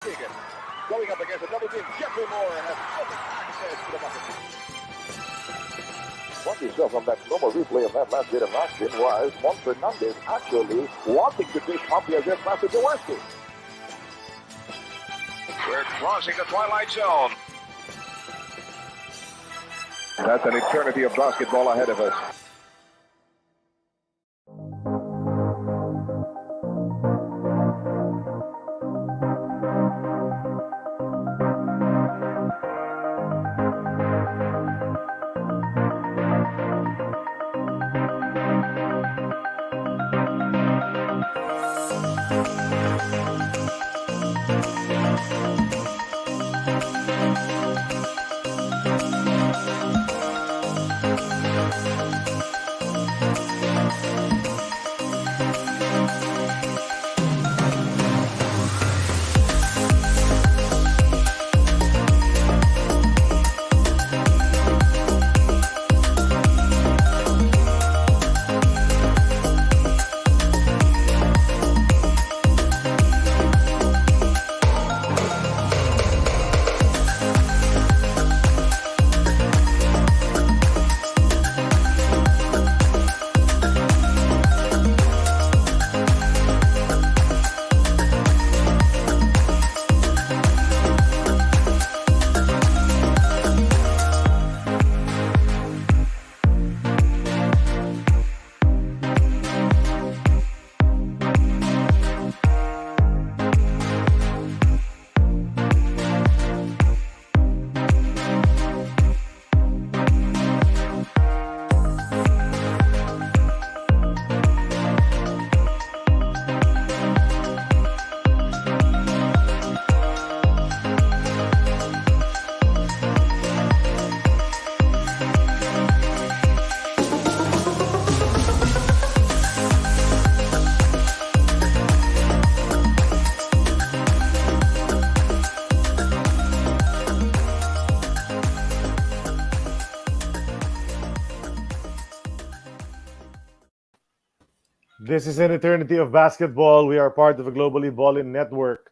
Going up against another team, Jeffrey Moore has open access to the bucket. What you saw from that normal replay of that last bit of action was Mon Fernandez actually wanting to dish off the aggressive pass to Jaworski. We're crossing the twilight zone. That's an eternity of basketball ahead of us. This is an eternity of basketball. We are part of a globally Ballin network.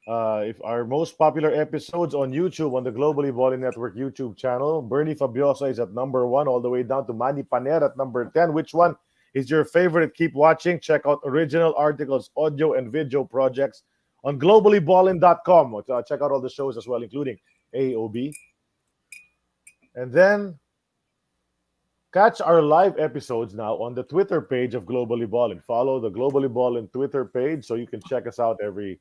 If our most popular episodes on YouTube, on the Globally Ballin Network YouTube channel, Bernie Fabiosa is at number 1, all the way down to Manny Paner at number 10. Which one is your favorite? Keep watching. Check out original articles, audio, and video projects on globallyballin.com. Check out all the shows as well, including AEOB. And then catch our live episodes now on the Twitter page of Globally Ballin. Follow the Globally Ballin Twitter page so you can check us out every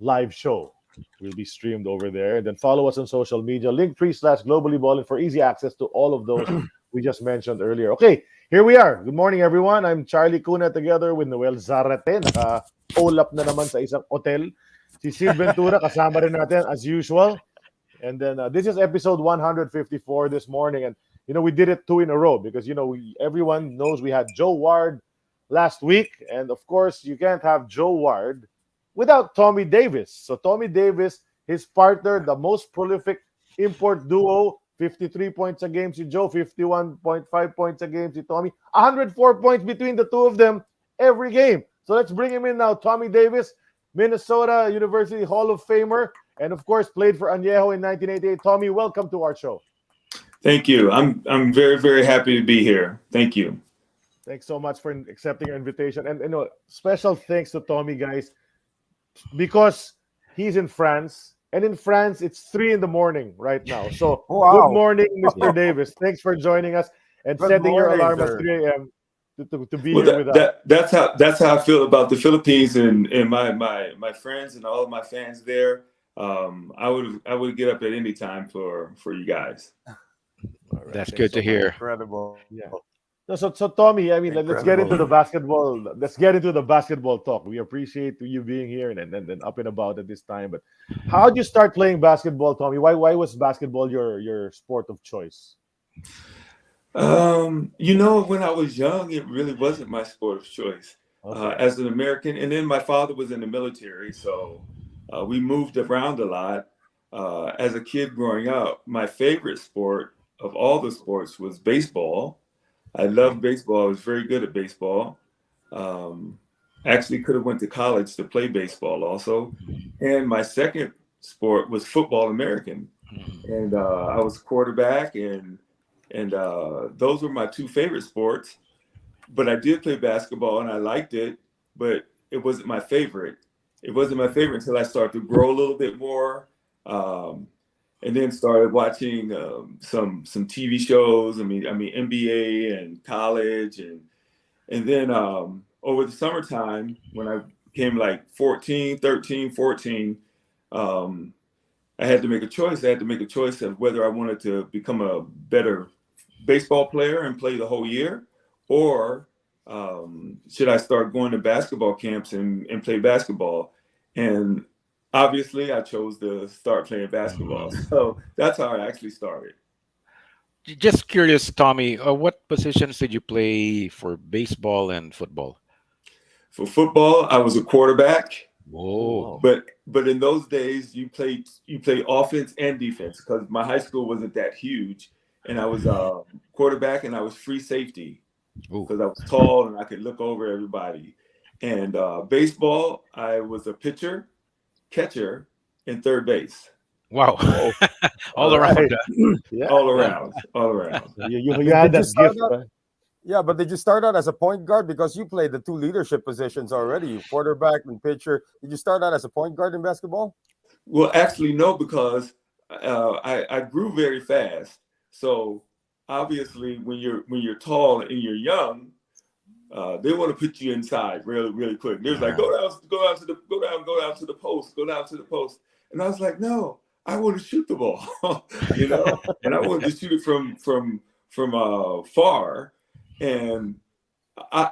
live show. Will be streamed over there. And then follow us on social media. Linktree/Globally Ballin for easy access to all of those we just mentioned earlier. Okay, here we are. Good morning, everyone. I'm Charlie Cuna together with Noel Zarate. Naka-olap na naman sa isang hotel. Si Sid Ventura, kasama rin natin as usual. And then this is episode 154 this morning. And we did it 2 in a row because, everyone knows we had Joe Ward last week. And, of course, you can't have Joe Ward without Tommy Davis. So, Tommy Davis, his partner, the most prolific import duo, 53 points a game si Joe, 51.5 points a game si Tommy. 104 points between the two of them every game. So, let's bring him in now. Tommy Davis, Minnesota University Hall of Famer, and, of course, played for Añejo in 1988. Tommy, welcome to our show. Thank you. I'm very, very happy to be here. Thank you. Thanks so much for accepting our invitation. And special thanks to Tommy, guys, because he's in France. And in France, it's 3 in the morning right now. So Good morning, Mr. Davis. Thanks for joining us and setting your alarm at 3 a.m. to be here with us. That's how I feel about the Philippines and my friends and all of my fans there. I would get up at any time for you guys. Right. That's good to hear. Incredible. Yeah. So Tommy, I mean, let's get into the basketball. Let's get into the basketball talk. We appreciate you being here and up and about at this time. But how did you start playing basketball, Tommy? Why was basketball your sport of choice? When I was young, it really wasn't my sport of choice. Okay. As an American, and then my father was in the military, so we moved around a lot. As a kid growing up, my favorite sport of all the sports was baseball. I loved baseball. I was very good at baseball. actually could have went to college to play baseball also. And my second sport was football American. And I was quarterback, and those were my two favorite sports. But I did play basketball, and I liked it, but it wasn't my favorite. It wasn't my favorite until I started to grow a little bit more, and then started watching some TV shows. I mean NBA and college, and then over the summertime when I became like 14, 13, 14. I had to make a choice. I had to make a choice of whether I wanted to become a better baseball player and play the whole year, or should I start going to basketball camps and play basketball? And obviously, I chose to start playing basketball. So that's how I actually started. Just curious, Tommy, what positions did you play for baseball and football? For football, I was a quarterback. Whoa! But in those days, you played offense and defense, because my high school wasn't that huge, and I was quarterback and I was free safety because I was tall and I could look over everybody. And baseball, I was a pitcher, catcher, and third base. Wow! All around. Yeah. All around. You had that gift. Yeah, but did you start out as a point guard, because you played the two leadership positions already, quarterback and pitcher? Did you start out as a point guard in basketball? Well, actually, no, because I grew very fast. So obviously, when you're tall and you're young, they want to put you inside really quick. There's like go down to the post. And I was like, no, I want to shoot the ball, and I wanted to shoot it from far. And I,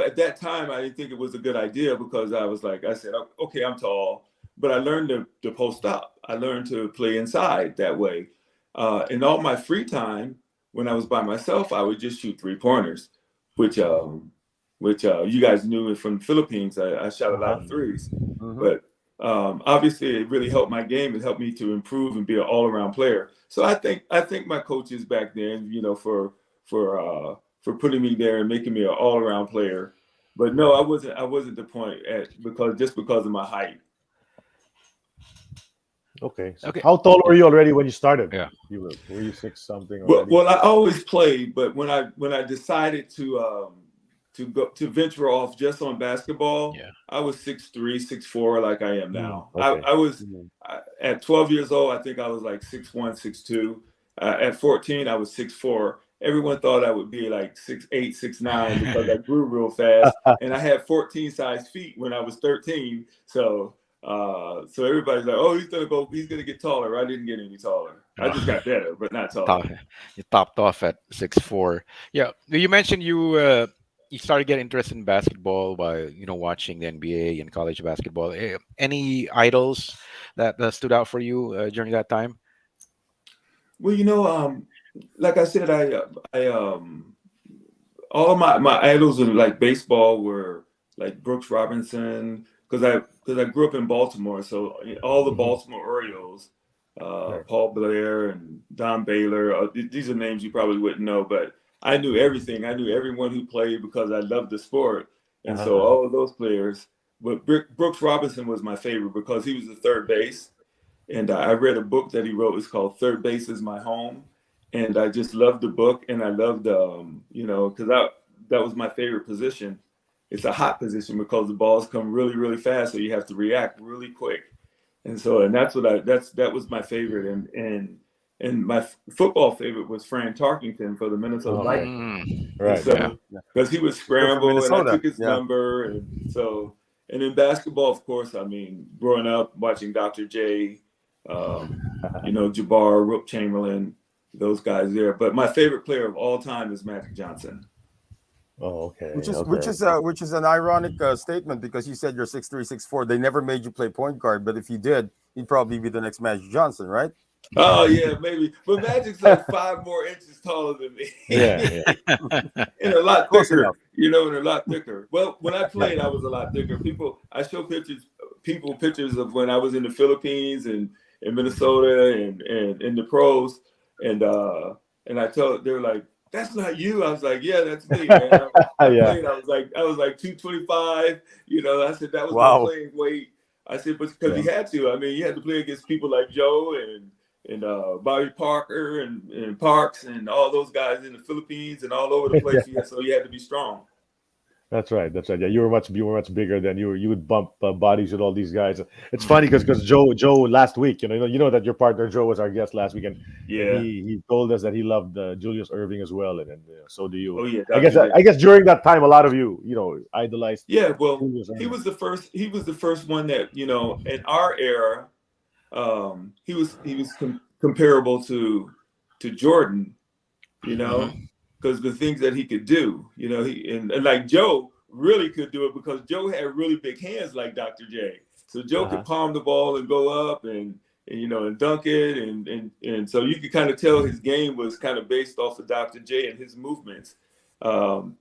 at that time, I didn't think it was a good idea, because I said, okay, I'm tall, but I learned to post up. I learned to play inside that way. In all my free time, when I was by myself, I would just shoot 3-pointers, which you guys knew from the Philippines. I shot a lot of threes, but obviously it really helped my game. It helped me to improve and be an all-around player. So I think my coaches back then, for putting me there and making me an all-around player. But no, I wasn't the point because of my height. Okay. So how tall were you already when you started? Yeah. Were you 6 something already? Well, I always played, but when I decided to venture off just on basketball, I was 6'3", 6'4", like I am now. Okay. I was at 12 years old, I think I was like 6'1", 6'2". At 14, I was 6'4". Everyone thought I would be like 6'8", 6'9", because I grew real fast, and I had 14 size feet when I was 13. So everybody's like, oh, he's gonna get taller. I didn't get any taller. I just got better, but not taller. You topped off at 6'4". Yeah, you mentioned you started getting interested in basketball by watching the NBA and college basketball. Any idols that stood out for you during that time? Well, like I said, I all of my idols in like baseball were like Brooks Robinson, because I grew up in Baltimore, so all the Baltimore Orioles, Paul Blair and Don Baylor. These are names you probably wouldn't know, but I knew everything. I knew everyone who played because I loved the sport, and so all of those players. But Brooks Robinson was my favorite because he was the third base, and I read a book that he wrote. It's called "Third Base Is My Home." And I just loved the book, and I loved, because that was my favorite position. It's a hot position because the balls come really, really fast, so you have to react really quick. And so, and that was my favorite. And my football favorite was Fran Tarkington for the Minnesota Vikings. Right. So, because he would scramble, and I took his number, and so. And in basketball, of course, I mean, growing up watching Dr. J, Jabbar, Wilt Chamberlain. Those guys there, but my favorite player of all time is Magic Johnson. Oh, okay. Which is an ironic statement, because you said you're 6'3", 6'4". They never made you play point guard, but if you did, you'd probably be the next Magic Johnson, right? Oh yeah, maybe. But Magic's like 5 more inches taller than me. Yeah. And a lot thicker, and a lot thicker. Well, when I played, I was a lot thicker. I show pictures of when I was in the Philippines and in Minnesota and in the pros. And I told, they were like, that's not you. I was like, yeah, that's me, man. I Yeah. played. I was like 225. I said that was my Wow. playing weight. I said, but because he had to. I mean, you had to play against people like Joe and Bobby Parker and Parks and all those guys in the Philippines and all over the place. So you had to be strong. That's right. That's right. Yeah, you were much bigger than you would bump bodies with all these guys. It's funny because Joe last week, you know that your partner Joe was our guest last week, and Yeah. he told us that he loved Julius Irving as well, and so do you. Oh yeah. I guess during that time, a lot of you idolized. Yeah. Well, Julius he Irving. was the first. He was the first one that in our era, he was comparable to Jordan. Because the things that he could do, and like Joe really could do it because Joe had really big hands like Dr. J. So Joe could palm the ball and go up and dunk it. And so you could kind of tell his game was kind of based off of Dr. J and his movements. And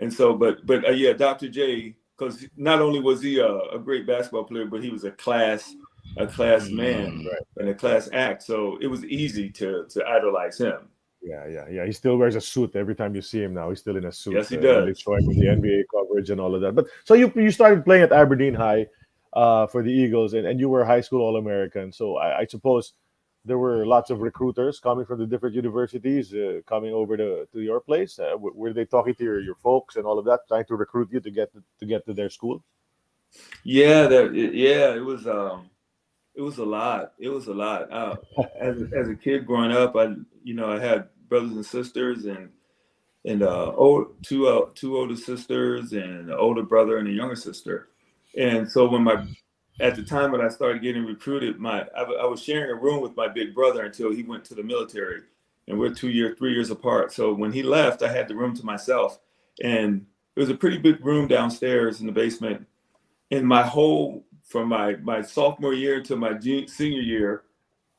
so, but yeah, Dr. J, because not only was he a great basketball player, but he was a class man and a class act. So it was easy to idolize him. Yeah. He still wears a suit every time you see him now. He's still in a suit. Yes, he does. They show him with the NBA coverage and all of that. But so you started playing at Aberdeen High for the Eagles, and you were a high school All-American. So I suppose there were lots of recruiters coming from the different universities coming over to your place. Were they talking to your folks and all of that, trying to recruit you to get to their school? Yeah, it was a lot. It was a lot. As a kid growing up, I had brothers and sisters and two older sisters and an older brother and a younger sister. And so at the time when I started getting recruited, I was sharing a room with my big brother until he went to the military, and we're 3 years apart. So when he left, I had the room to myself, and it was a pretty big room downstairs in the basement. And from my sophomore year to my senior year,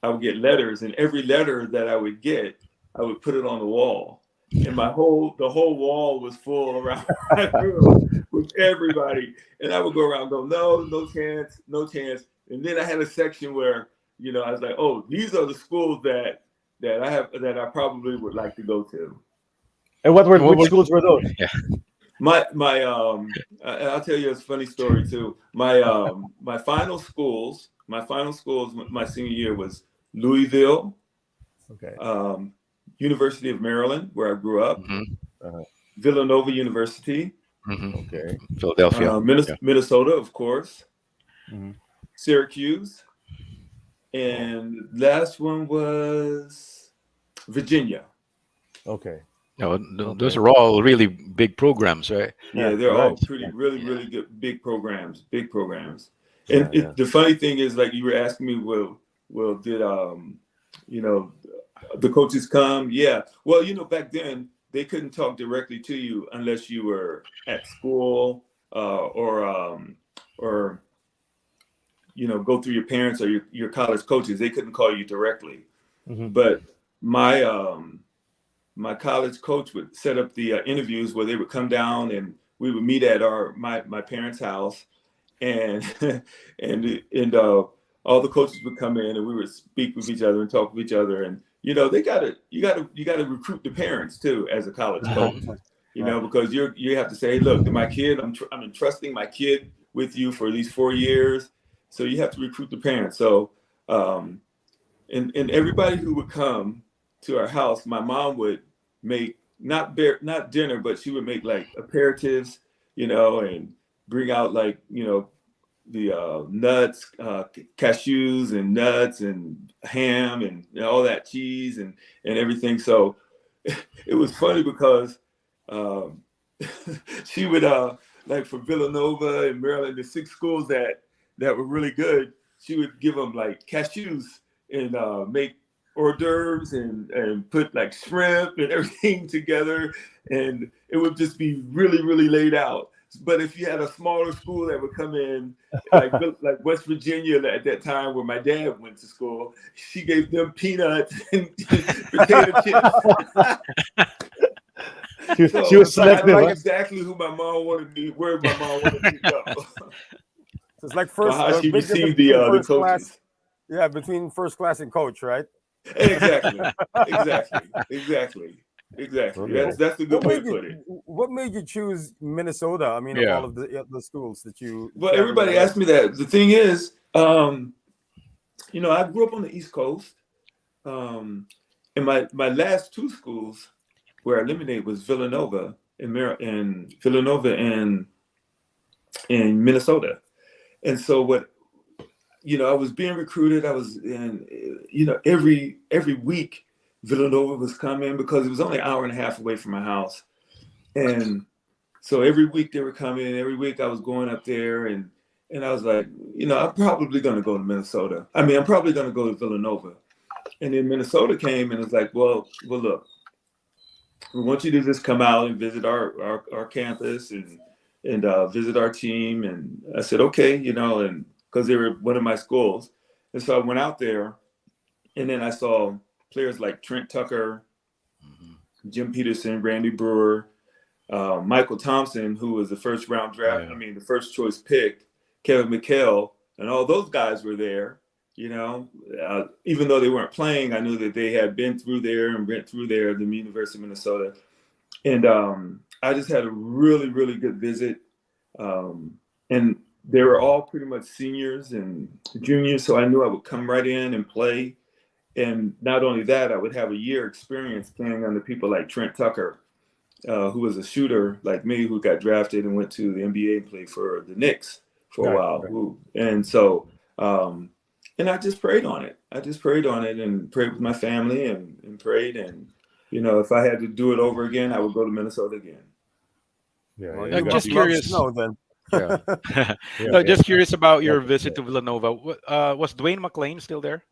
I would get letters, and every letter that I would get, I would put it on the wall. And the whole wall was full around my room with everybody. And I would go around and go, no chance. And then I had a section where, I was like, oh, these are the schools that I probably would like to go to. And which schools were those? Yeah. I'll tell you a funny story too. My final schools, my senior year was Louisville, University of Maryland, where I grew up, Villanova University, Philadelphia, Minnesota, of course, Syracuse, and last one was Virginia. Okay. Those are all really big programs, right? Yeah, they're all really good, big programs. And the funny thing is, like you were asking me, well, did the coaches come? Yeah. Well, back then they couldn't talk directly to you unless you were at school or go through your parents or your college coaches. They couldn't call you directly. But my college coach would set up the interviews where they would come down and we would meet at my parents' house, and all the coaches would come in and we would speak with each other and talk with each other. And you gotta recruit the parents too as a college coach, because you have to say, hey, look, my kid, I'm entrusting my kid with you for these 4 years, so you have to recruit the parents. So and everybody who would come to our house, my mom would make not dinner, but she would make like aperitifs, and bring out like the nuts, cashews and nuts and ham and all that cheese and everything. So it was funny because she would like for Villanova and Maryland, the 6 schools that were really good, she would give them like cashews and make hors d'oeuvres and put like shrimp and everything together, and it would just be really, really laid out. But if you had a smaller school that would come in, like West Virginia at that time where my dad went to school, she gave them peanuts and potato chips. She was selective. I know exactly who my mom wanted me, where my mom wanted me to go. So it's like first, how she received the coaches. Class, between first class and coach, right? Exactly. Exactly. Okay. That's a good way to put it. What made you choose Minnesota? I mean, of Yeah. all of the schools that you Well, traveled everybody around. asked me that. The thing is, you know, I grew up on the East Coast. And my last two schools where I eliminated was Villanova in Villanova and in Minnesota. And so what, you know, I was being recruited. I was in, you know, every week Villanova was coming because it was only an hour and a half away from my house. And so every week they were coming. Every week I was going up there, and I was like, you know, I'm probably going to go to Minnesota. I mean, I'm probably going to go to Villanova. And then Minnesota came and it's like, well, look, we want you to just come out and visit our campus and visit our team. And I said, okay, you know, and because they were one of my schools. And so I went out there, and then I saw players like Trent Tucker, Jim Peterson, Randy Brewer, Michael Thompson, who was the first round draft, the first choice pick, Kevin McHale, and all those guys were there. You know, even though they weren't playing, I knew that they had been through there and went through there, the University of Minnesota. And I just had a really, really good visit. And they were all pretty much seniors and juniors, so I knew I would come right in and play. And not only that, I would have a year experience playing under people like Trent Tucker, who was a shooter like me, who got drafted and went to the NBA and played for the Knicks for a while. Right. And so, and I just prayed on it. I just prayed on it and prayed with my family and prayed. And, you know, if I had to do it over again, I would go to Minnesota again. Yeah, Well, I'm just curious. Then. Yeah. No, just curious about your visit to Villanova. Was Dwayne McClain still there?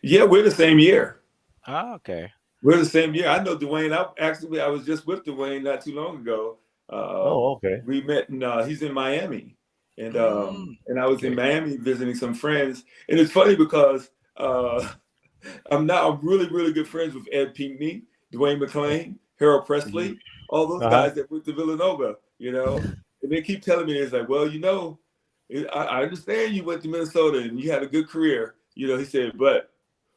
Yeah, we're the same year. Ah, okay. We're the same year. I know Dwayne. I was just with Dwayne not too long ago. Okay. We met, and he's in Miami, and I was in Miami visiting some friends. And it's funny because I'm really, really good friends with Ed Pinkney, Dwayne McClain, Harold Presley, all those guys that went to Villanova. You know, and they keep telling me, it's like, well, you know, I understand you went to Minnesota and you had a good career. You know, he said, but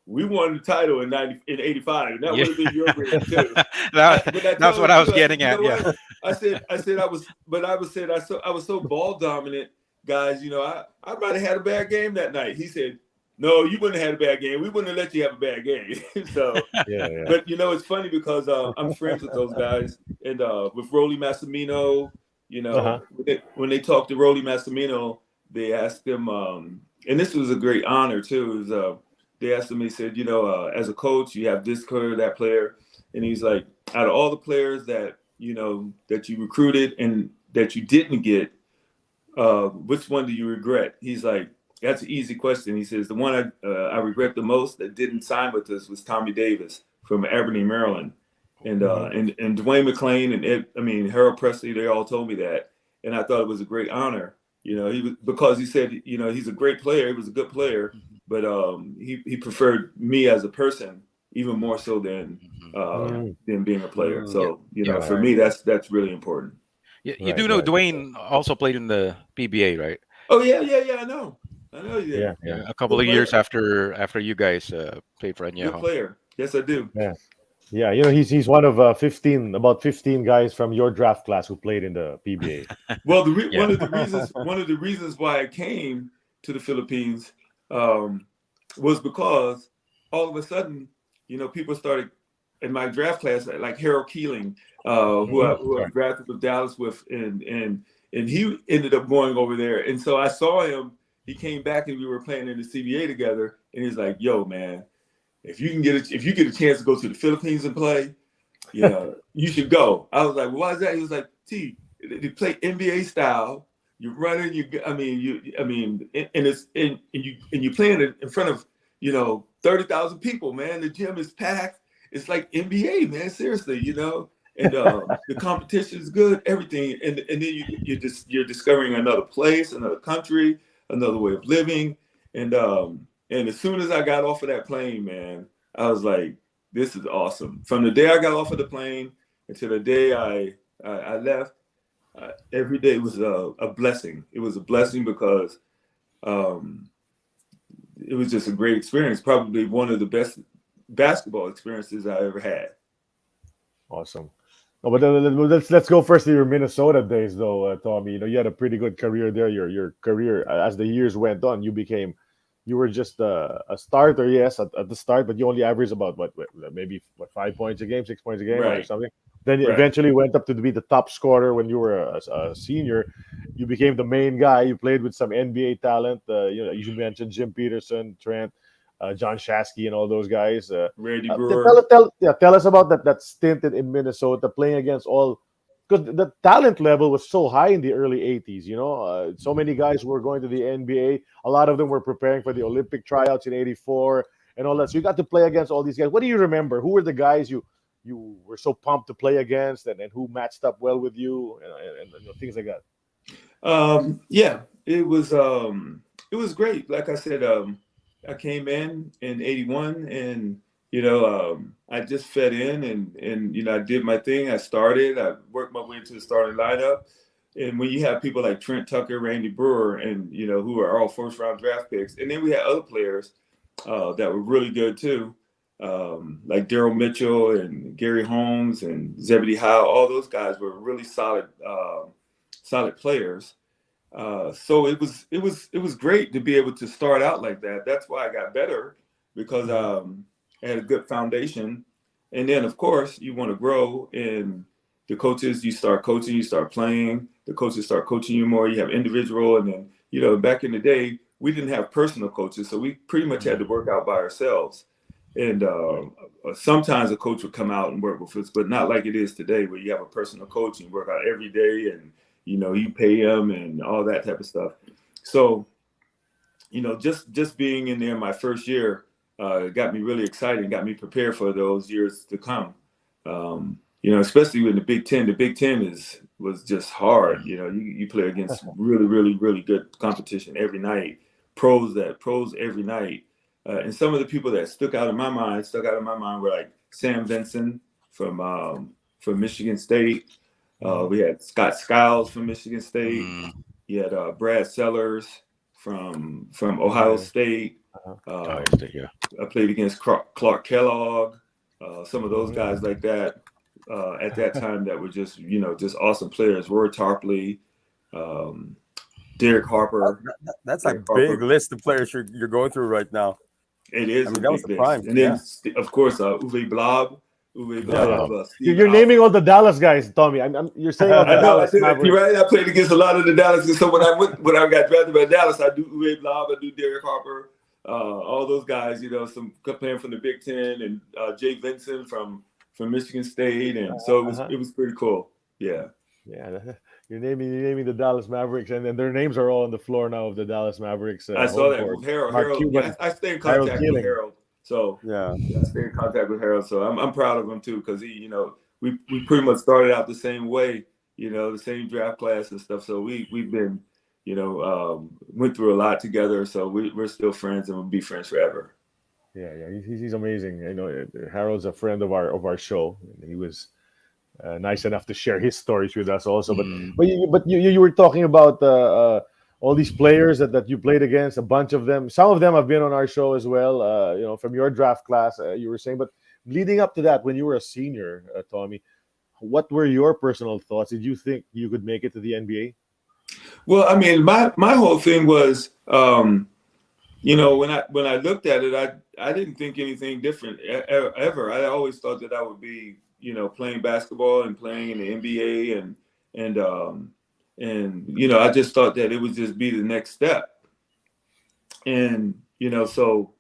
we won the title in '85. And that would have been your career too. That's what I was getting at. Yeah. I was so ball dominant, guys. You know, I might have had a bad game that night. He said, no, you wouldn't have had a bad game. We wouldn't have let you have a bad game. So, but you know, it's funny because I'm friends with those guys, and with Rolly Massimino. You know, when they talked to Rolly Massimino, they asked him, and this was a great honor too. They asked him, he said, you know, as a coach, you have this player, that player. And he's like, out of all the players that, you know, that you recruited and that you didn't get, which one do you regret? He's like, that's an easy question. He says, the one I regret the most that didn't sign with us was Tommy Davis from Aberdeen, Maryland. And and Dwayne McClain and Harold Presley, they all told me that. And I thought it was a great honor. You know, because he said, you know, he's a great player. He was a good player. But he preferred me as a person even more so than being a player. So you know, for me, that's really important. You do know Dwayne also played in the PBA, right? Oh yeah. I know you did. Yeah. A couple of years after you guys played for Añejo. Good player. Yes, I do. Yeah. You know, he's one of about 15 guys from your draft class who played in the PBA. Well, one of the reasons why I came to the Philippines was because all of a sudden, you know, people started in my draft class, like Harold Keeling, who I drafted with Dallas with, and he ended up going over there. And so I saw him. He came back and we were playing in the CBA together. And he's like, "Yo, man, if you get a chance to go to the Philippines and play, you know, you should go." I was like, "Why is that?" He was like, "T, they play NBA style. You're running. And you're playing in front of, you know, 30,000 people, man. The gym is packed. It's like NBA, man. Seriously, you know. And the competition is good. Everything, and then you're discovering another place, another country, another way of living. And as soon as I got off of that plane, man, I was like, this is awesome. From the day I got off of the plane until the day I left. Every day was a blessing. It was a blessing because it was just a great experience. Probably one of the best basketball experiences I ever had. Awesome. No, but let's go first to your Minnesota days, though, Tommy. You had a pretty good career there. Your career, as the years went on, you were just a starter, yes, at the start, but you only averaged about maybe 5 points a game, 6 points a game, or Right, something. Then you right. eventually went up to be the top scorer when you were a senior. You became the main guy. You played with some NBA talent. You mentioned Jim Peterson, Trent, John Shasky, and all those guys. Randy Tell, Brewer. tell, yeah, tell us about that stint in Minnesota, playing against all, because the talent level was so high in the early 80s. So many guys were going to the NBA. A lot of them were preparing for the Olympic tryouts in '84 and all that. So you got to play against all these guys. What do you remember? Who were the guys you were so pumped to play against, and who matched up well with you, and things like that? Yeah, it was great. Like I said, I came in '81, and I just fed in, and I did my thing. I started. I worked my way into the starting lineup. And when you have people like Trent Tucker, Randy Brewer, and who are all first round draft picks, and then we had other players that were really good too, like Daryl Mitchell and Gary Holmes and Zebedee Howe. All those guys were really solid players. So it was great to be able to start out like that. That's why I got better, because I had a good foundation. And then of course you want to grow, and the coaches, you start coaching, you start playing, the coaches start coaching you more, you have individual. And then back in the day we didn't have personal coaches, so we pretty much had to work out by ourselves. And sometimes a coach would come out and work with us, but not like it is today, where you have a personal coach and you work out every day, and you pay them and all that type of stuff. So, just being in there my first year got me really excited, got me prepared for those years to come. Especially in the Big Ten. The Big Ten was just hard. You play against really, really, really good competition every night. Pros every night. And some of the people that stuck out in my mind were like Sam Vinson from Michigan State. We had Scott Skiles from Michigan State. You had Brad Sellers from Ohio State. Ohio State, yeah. I played against Clark Kellogg. Some of those guys like that at that time that were just awesome players. Roy Tarpley, Derek Harper. That's a big list of players you're going through right now. It is. I mean, that was the prime. And then, of course, Uwe Blab. You're naming all the Dallas guys, Tommy. You're saying all the Dallas Mavericks. You're right. I played against a lot of the Dallas. So when I got drafted by Dallas, I do Uwe Blab, I do Derek Harper, all those guys. Some playing from the Big Ten, and Jay Vincent from Michigan State, and so it was pretty cool. Yeah. Yeah. You're naming the Dallas Mavericks, and their names are all on the floor now of the Dallas Mavericks. I saw that with Harold. Yeah, I stay in contact with Harold. So yeah, I stay in contact with Harold. So I'm proud of him too, because he, we pretty much started out the same way, the same draft class and stuff. So we've been, went through a lot together. So we're still friends, and we'll be friends forever. Yeah, he's amazing. Harold's a friend of our show. He was nice enough to share his stories with us also. But you were talking about all these players that you played against, a bunch of them. Some of them have been on our show as well, from your draft class, you were saying. But leading up to that, when you were a senior, Tommy, what were your personal thoughts? Did you think you could make it to the NBA? Well, I mean, my whole thing was, when I looked at it, I didn't think anything different ever. I always thought that I would be, playing basketball and playing in the NBA, and I just thought that it would just be the next step. And so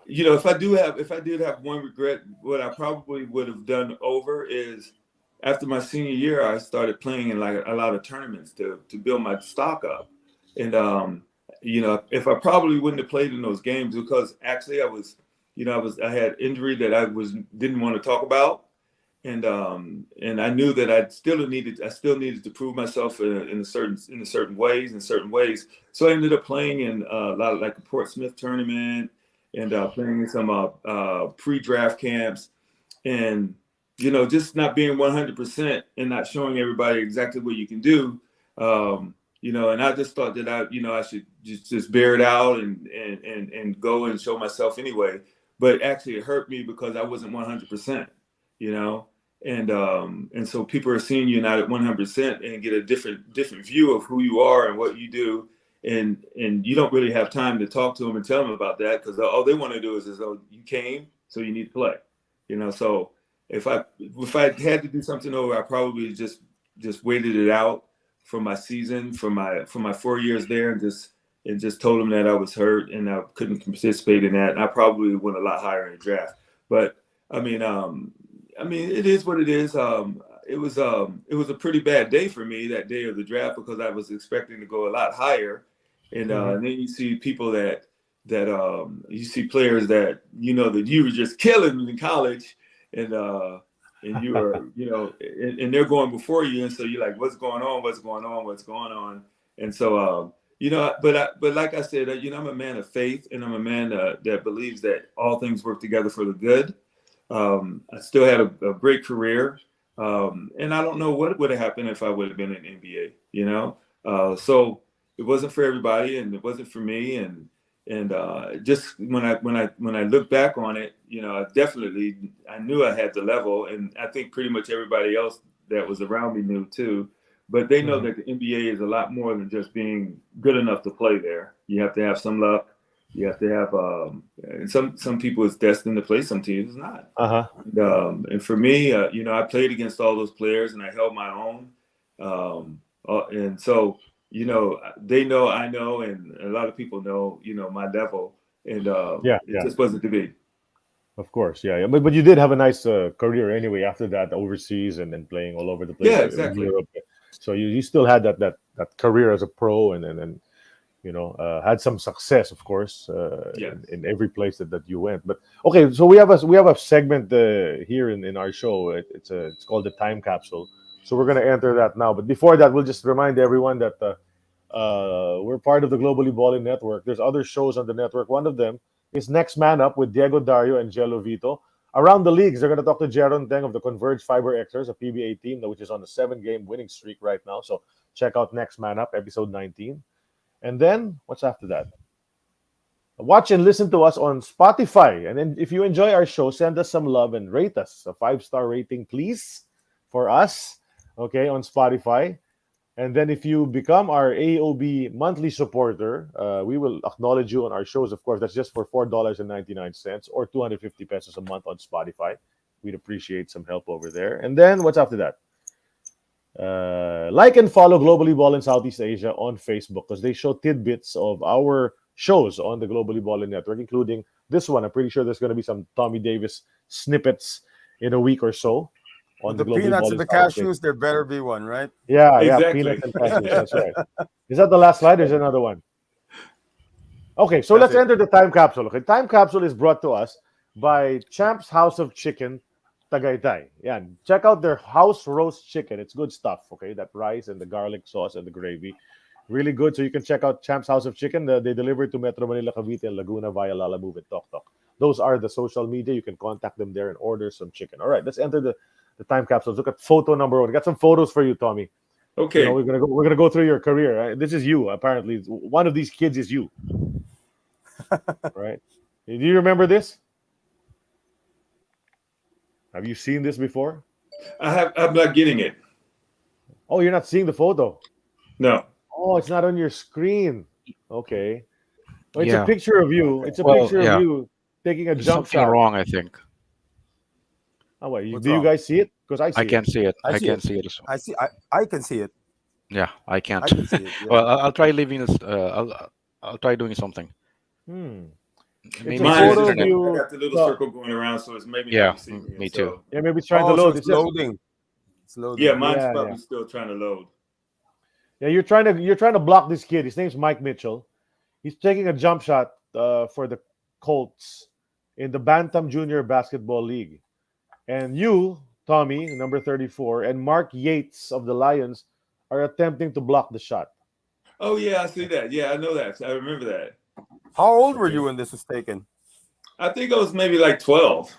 if I did have one regret, what I probably would have done over is, after my senior year, I started playing in like a lot of tournaments to build my stock up. And if I probably wouldn't have played in those games, because actually I had injury that I didn't want to talk about. And I knew that I still needed to prove myself in certain ways. So I ended up playing in a lot of like a Portsmouth tournament, and playing in some pre-draft camps, and just not being 100% and not showing everybody exactly what you can do. And I just thought that I should just bear it out and go and show myself anyway. But actually, it hurt me because I wasn't 100%. and so people are seeing you not at 100% and get a different view of who you are and what you do, and you don't really have time to talk to them and tell them about that, because all they want to do is oh, you came, so you need to play, So if I had to do something over, I probably just waited it out for my season, for my 4 years there, and just told them that I was hurt and I couldn't participate in that. And I probably went a lot higher in the draft. But I mean, it is what it is. It was a pretty bad day for me that day of the draft, because I was expecting to go a lot higher, and then you see people that you see players that that you were just killing in college, and you were and they're going before you, and so you're like, what's going on? And so but like I said, I'm a man of faith, and I'm a man that believes that all things work together for the good. I still had a great career, and I don't know what would have happened if I would have been in the NBA. So it wasn't for everybody, and it wasn't for me, and just when I look back on it, I knew I had the level, and I think pretty much everybody else that was around me knew too. But they know that the NBA is a lot more than just being good enough to play there. You have to have some luck. You have to have and some people is destined to play, some teams is not. And for me, I played against all those players, and I held my own. And so they know, I know, and a lot of people know, my level, and it just wasn't to be. Of course, yeah. But you did have a nice career anyway after that, overseas and then playing all over the place. Yeah, in exactly. Europe. So you still had that career as a pro, and had some success, of course, in every place that you went. But okay, so we have a segment here in our show. It's called the time capsule. So we're gonna enter that now. But before that, we'll just remind everyone that we're part of the Globally Ballin Network. There's other shows on the network. One of them is Next Man Up with Diego Dario and Jello Vito. Around the leagues, they're going to talk to Jeron Teng of the Converge Fiber Xers, a PBA team which is on a 7-game winning streak right now. So check out Next Man Up, episode 19. And then, what's after that? Watch and listen to us on Spotify. And then if you enjoy our show, send us some love and rate us. A 5-star rating, please, for us, okay, on Spotify. And then if you become our AEOB monthly supporter, we will acknowledge you on our shows, of course. That's just for $4.99 or 250 pesos a month on Spotify. We'd appreciate some help over there. And then what's after that? Like and follow Globally Ballin Southeast Asia on Facebook, because they show tidbits of our shows on the Globally Ballin Network, including this one. I'm pretty sure there's going to be some Tommy Davis snippets in a week or so. On the Globally peanuts Ballin and the Southeast cashews, there better be one, right? Yeah, Exactly. peanuts and cashews. That's right. Is that the last slide? There's another one. Okay, so let's enter the time capsule. Okay, time capsule is brought to us by Champ's House of Chicken, Tagaytay. Yeah, check out their house roast chicken. It's good stuff. Okay, that rice and the garlic sauce and the gravy, really good. So you can check out Champ's House of Chicken. They deliver to Metro Manila, Cavite, and Laguna via Lala Move and Tok Tok. Those are the social media. You can contact them there and order some chicken. All right, let's enter the time capsules. Look at photo number 1. Got some photos for you, Tommy. Okay. We're gonna go through your career. Right? This is you. Apparently, one of these kids is you. Right? Do you remember this? Have you seen this before? I'm not getting it. Oh, you're not seeing the photo. No. Oh, it's not on your screen. Okay. Well, it's Yeah. a picture of you. It's a picture of you taking a There's jump something shot. wrong, I think. Oh, wait. What's Do you wrong? guys see it? Because I see I can't see it. I can't see it as well. I see. I can see it. Yeah, I can't. I can see it. Yeah. Well, I'll try leaving this. I'll try doing something. Maybe a Mine photo is of just, you. I got the little circle going around, so it's maybe Yeah, not receiving it, me too. Yeah, maybe it's trying to So load. it's loading. It's loading. Yeah, mine's Yeah, probably yeah. still trying to load. Yeah, you're trying to block this kid. His name's Mike Mitchell. He's taking a jump shot for the Colts in the Bantam Junior Basketball League. And you, Tommy, number 34, and Mark Yates of the Lions are attempting to block the shot. Oh yeah, I see that. Yeah, I know that. I remember that. How old were you when this was taken? I think I was maybe like 12.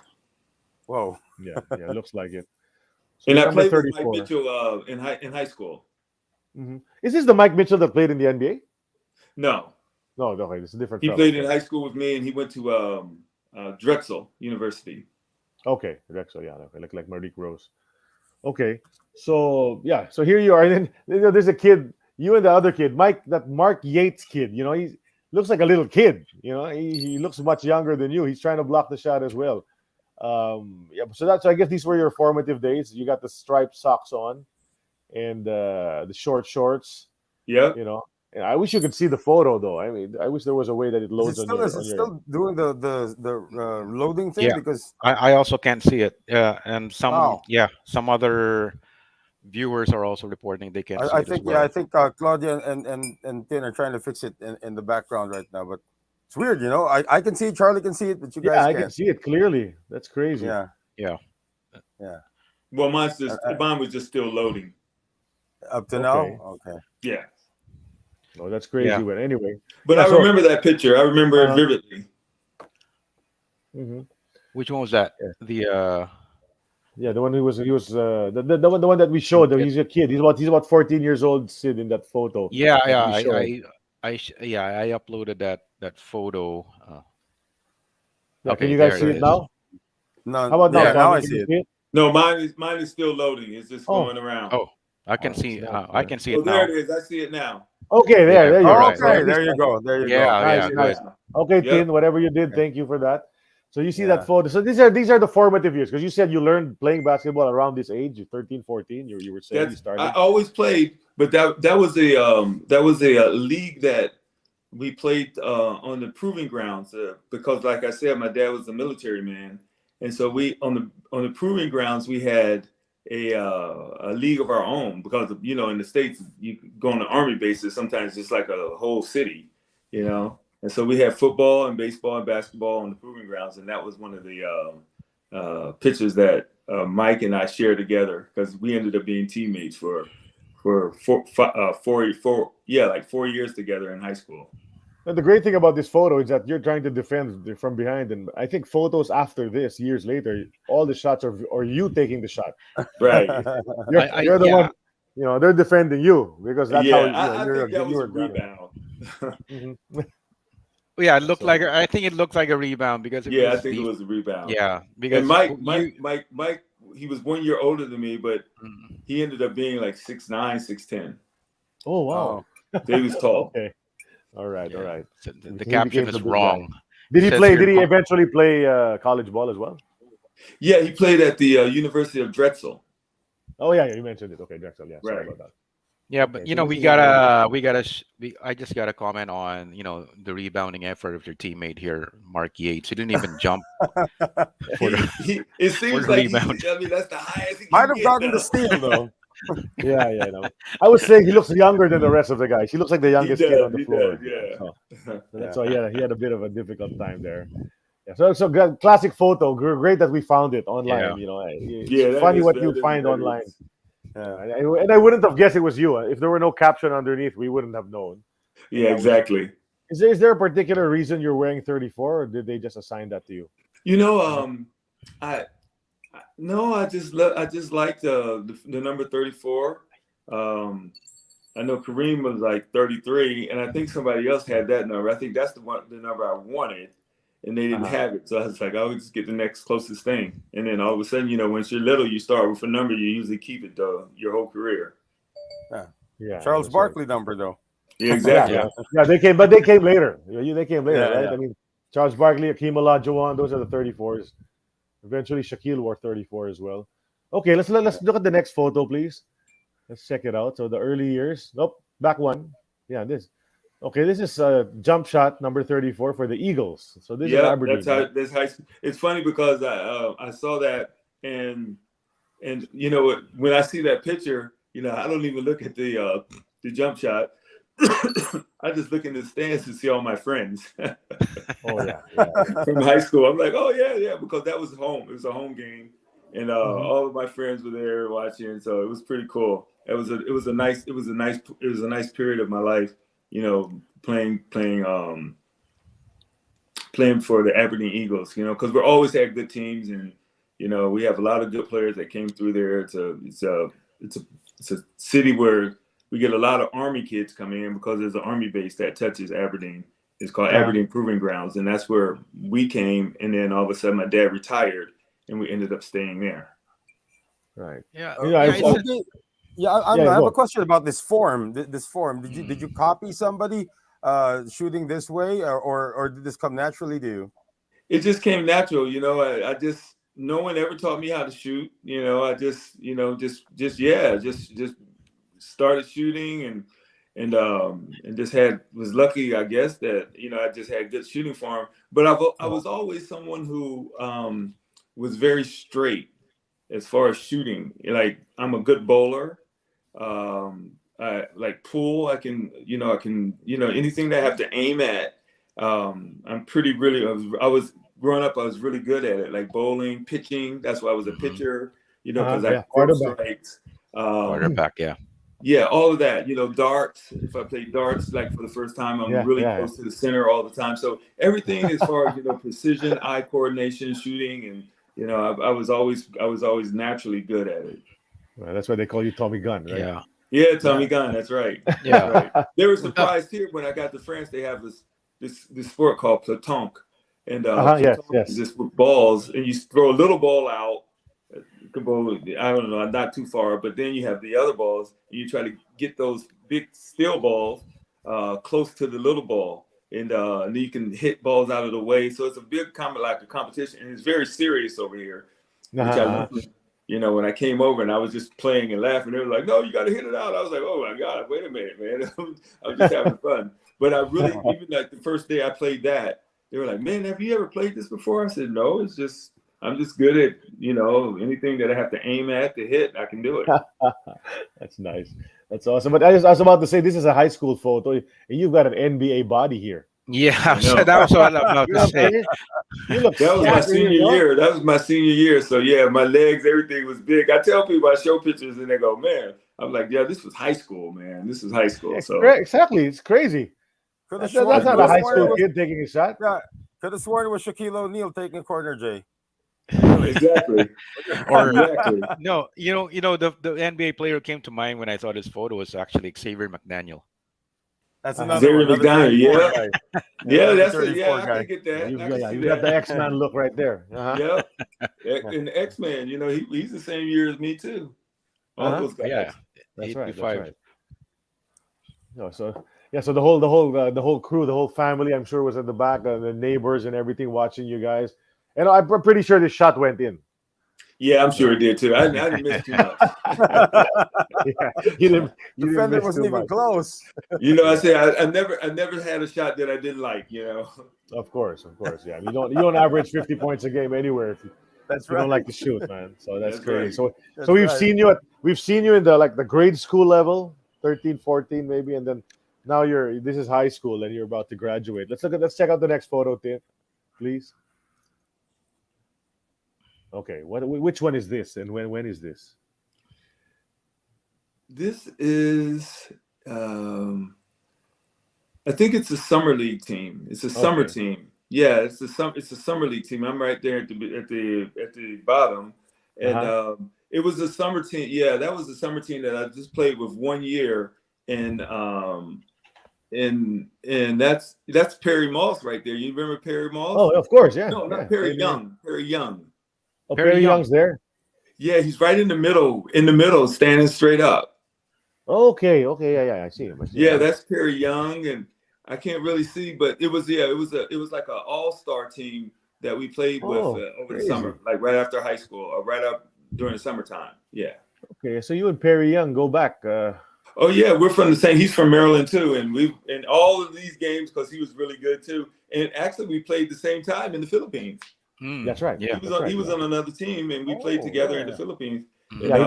Whoa. Yeah, it looks like it. So And I number played with Mike 34. Mitchell in high school. Is this the Mike Mitchell that played in the NBA? No, No, okay, this is a different. he fellow. played in high school with me, and he went to Drexel University. Okay, Drexel, yeah, okay, like Marique Rose. Okay. So yeah, so here you are. And then there's a kid, you and the other kid, Mike, that Mark Yates kid. He looks like a little kid. He looks much younger than you. He's trying to block the shot as well. Yeah. So I guess these were your formative days. You got the striped socks on and the short shorts. Yep. And I wish you could see the photo though. I mean, I wish there was a way that it loads on your Is it still doing the loading thing? Yeah. Because I also can't see it. Yeah, and wow. some other viewers are also reporting they can't see I it as think well. I think Claudia and Tin are trying to fix it in the background right now, but it's weird, I can see it, Charlie can see it, but you Yeah, guys I can can't. see it clearly. That's crazy. Yeah, Yeah. yeah. Well, mine was just still loading. Up to Okay. now, okay. Yeah. Oh, that's crazy. Yeah. But anyway, But yeah. I So remember that picture. I remember it vividly. mhm. Which one was that? Yeah. The Yeah, the one who was the one that we showed. That kid. he's a kid. He's about 14 years old. Sid in that photo Yeah, that yeah. we showed. I uploaded that photo. Yeah, can Okay, you there guys it see it is. now? No, How about now, yeah, now Tommy? I Can see you it. see it? No, mine is still loading. It's just Oh, going around. Oh, I can it's see. not. I can see Oh, it there now. it is. I see it now. Okay, there, Yeah. there you All go. right. So at Okay, least there you go. There you go. Yeah, I nice, yeah. see it nice. Good. now. Okay, Yep. Tin, whatever you did, Okay. thank you for that. So you see that Yeah. photo. So these are the formative years because you said you learned playing basketball around this age, you're 13, 14. You were saying you I started. always played, but that was a league that we played on the proving grounds because, like I said, my dad was a military man, and so we on the proving grounds we had a league of our own because in the States you go on the army bases sometimes it's like a whole city, and so we had football and baseball and basketball on the proving grounds, and that was one of the pictures that Mike and I shared together because we ended up being teammates for 4 years together in high school. And the great thing about this photo is that you're trying to defend from behind, and I think photos after this, years later, all the shots are you taking the shot. Right. You're the Yeah. one. They're defending you because that's how Yeah, I think that you was were a gunner. rebound. Mhm. Yeah, it looked So like I think it looked like a rebound because it Yeah, I was think it deep. was a rebound. Yeah, And because Mike, he was 1 year older than me, but Mm. he ended up being like 6'9", 6'10". oh Oh, wow. So he was tall. Okay. All right. All Yeah. right. So the He caption became is the big guy. wrong. Did It he says play? here, Did he eventually play college ball as well? Yeah, he played at the University of Drexel. Oh yeah, you mentioned it. Okay, Drexel. Yeah, sorry Right. about that. yeah, Okay, but so this we is an early. I just gotta comment on the rebounding effort of your teammate here, Mark Yates. He didn't even jump for the It for seems the like rebound. that's the highest he might can have get gotten the now. steal though. Yeah, yeah. No, I was saying he looks younger than the rest of the guys. He looks like the youngest kid on the He does, floor. So yeah. that's Yeah. why he had a bit of a difficult time there. Yeah, so classic photo. Great that we found it Yeah. online. It's Yeah, funny what you find that online. is. Yeah. And I wouldn't have guessed it was you. If there were no caption underneath, we wouldn't have known. And Yeah, that was you. exactly. Is there a particular reason you're wearing 34, or did they just assign that to you? You Is it- know, no, I just like the number 34. I know Kareem was like 33, and I think somebody else had that number. I think that's the number I wanted, and they didn't Uh-huh. have it. So I was like, I'll just get the next closest thing. And then all of a sudden, once you're little, you start with a number. You usually keep it your whole career. Yeah, Charles that's right. Barkley number though. Yeah, Yeah, exactly. yeah. They came later. They came later, Yeah, right? yeah. I mean, Charles Barkley, Akeem Olajuwon, those are the 34s. Eventually, Shaquille wore 34 as well. Okay, let's look at the next photo, please. Let's check it out. So the early years. Nope, back one. Yeah, this. Okay, this is jump shot number 34 for the Eagles. So this is Yeah, Aberdeen. that's high school. It's funny because I saw that and when I see that picture, I don't even look at the jump shot. I just look in the stands to see all my friends Oh yeah, yeah. from high school. I'm like, oh yeah, because that was home. It was a home game, and Mhm. all of my friends were there watching. So it was pretty cool. It was a nice period of my life. Playing for the Aberdeen Eagles. Because we're always had good teams, and we have a lot of good players that came through there. It's a city where we get a lot of Army kids coming in because there's an Army base that touches Aberdeen. It's called Yeah. Aberdeen Proving Grounds, and that's where we came. And then all of a sudden, my dad retired, and we ended up staying there. Right. Yeah, You know, yeah, I've, it's I've- Okay. Yeah, I yeah, have a go. question about this form. This form. Did you copy somebody shooting this way, or did this come naturally to you? It just came natural, I just no one ever taught me how to shoot. I just just started shooting and just was lucky, I guess, that I just had good shooting form. But I was always someone who was very straight as far as shooting. Like, I'm a good bowler. I like pool. Anything that I have to aim at. I'm pretty really. I was growing up. I was really good at it, like bowling, pitching. That's why I was a Mhm. pitcher. Because I Yeah, could throw quarterback. strikes. Um, quarterback. Yeah. yeah, all of that. Darts. If I play darts, like for the first time, I'm Yeah, really yeah. close to the center all the time. So everything as far as precision, eye coordination, shooting, and I was always naturally good at it. Well, that's why they call you Tommy Gun, right? Yeah. Yeah, Tommy Yeah. Gunn. That's right. Yeah. That's right. They were Uh, surprised here when I got to France. They have this sport called pétanque, and Yes, pétanque is yes. just with balls, and you throw a little ball out. I don't know, not too far, but then you have the other balls, and you try to get those big steel balls close to the little ball, and then you can hit balls out of the way. So it's a big like a competition, and it's very serious over here, which I Uh-huh. learned. When I came over and I was just playing and laughing, they were like, "No, you got to hit it out." I was like, "Oh my God, wait a minute, man!" I was just having fun. But I really, even like the first day I played that, they were like, "Man, have you ever played this before?" I said, "No, I'm just good at anything that I have to aim at to hit, I can do it." That's nice. That's awesome. But I was about to say, this is a high school photo, and you've got an NBA body here. yeah. I So know. that was what I'm about You to know what I'm say. saying? You look That was my stacked in senior here, dog. year. That was my senior year. So yeah, my legs, everything was big. I tell people, I show pictures and they go, "Man," I'm like, "Yeah, this was high school, man. This was high school." So Exactly. It's crazy. Could have That's sworn. not Could a have high sworn it school was. kid taking a shot. Yeah. Could have sworn it was Shaquille O'Neal taking a corner, Jay. exactly, Or exactly. no, the NBA player who came to mind when I saw this photo was actually Xavier McDaniel. That's Uh-huh. another Xavier one. Another McDaniel, 34 yeah, guy. yeah, Another that's it. 34 Yeah, I guy. can get that. I can see You've got the that. X-Man look right there. Uh-huh. Yep. And the X-Men, he's the same year as me too. All Uh-huh. those guys. Yeah. That's right. That's 85. right. So yeah, so the whole crew, the whole family, I'm sure was at the back, the neighbors and everything watching you guys. And I'm pretty sure the shot went in. Yeah, I'm sure it did too. I didn't miss too much. Yeah, you didn't Defender miss wasn't too even much. close. I say I never had a shot that I didn't like. Of course, yeah. You don't average 50 points a game anywhere if That's you don't right. like to shoot, man. So that's That's crazy. right. So That's so we've right. seen you in the grade school level, 13, 14 maybe, and then now this is high school and you're about to graduate. Let's check out the next photo, Tim, please. Okay, which one is this and when is this? This is, I think it's a summer league team. It's a summer Okay. team. Yeah, it's a summer league team. I'm right there at the bottom, and Uh-huh. it was a summer team. Yeah, that was a summer team that I just played with 1 year, and that's Perry Moss right there. You remember Perry Oh, Moss? of course, yeah. No, Yeah. not Perry Played here. Young. Perry Young. Oh, Perry Perry Young. Young's there. Yeah, he's right in the middle, standing straight up. Okay, yeah, I see him. Yeah, that's Perry Young, and I can't really see, but it was like an all-star team that we played with Oh, over the crazy. summer, like right after high school or right up during the summertime. Yeah. Okay, so you and Perry Young go back. Oh yeah, we're from the same. He's from Maryland too, and we in all of these games because he was really good too. And actually, we played the same time in the Philippines. That's right. Yeah. He was on another team, and we played together in the Philippines. Yeah, he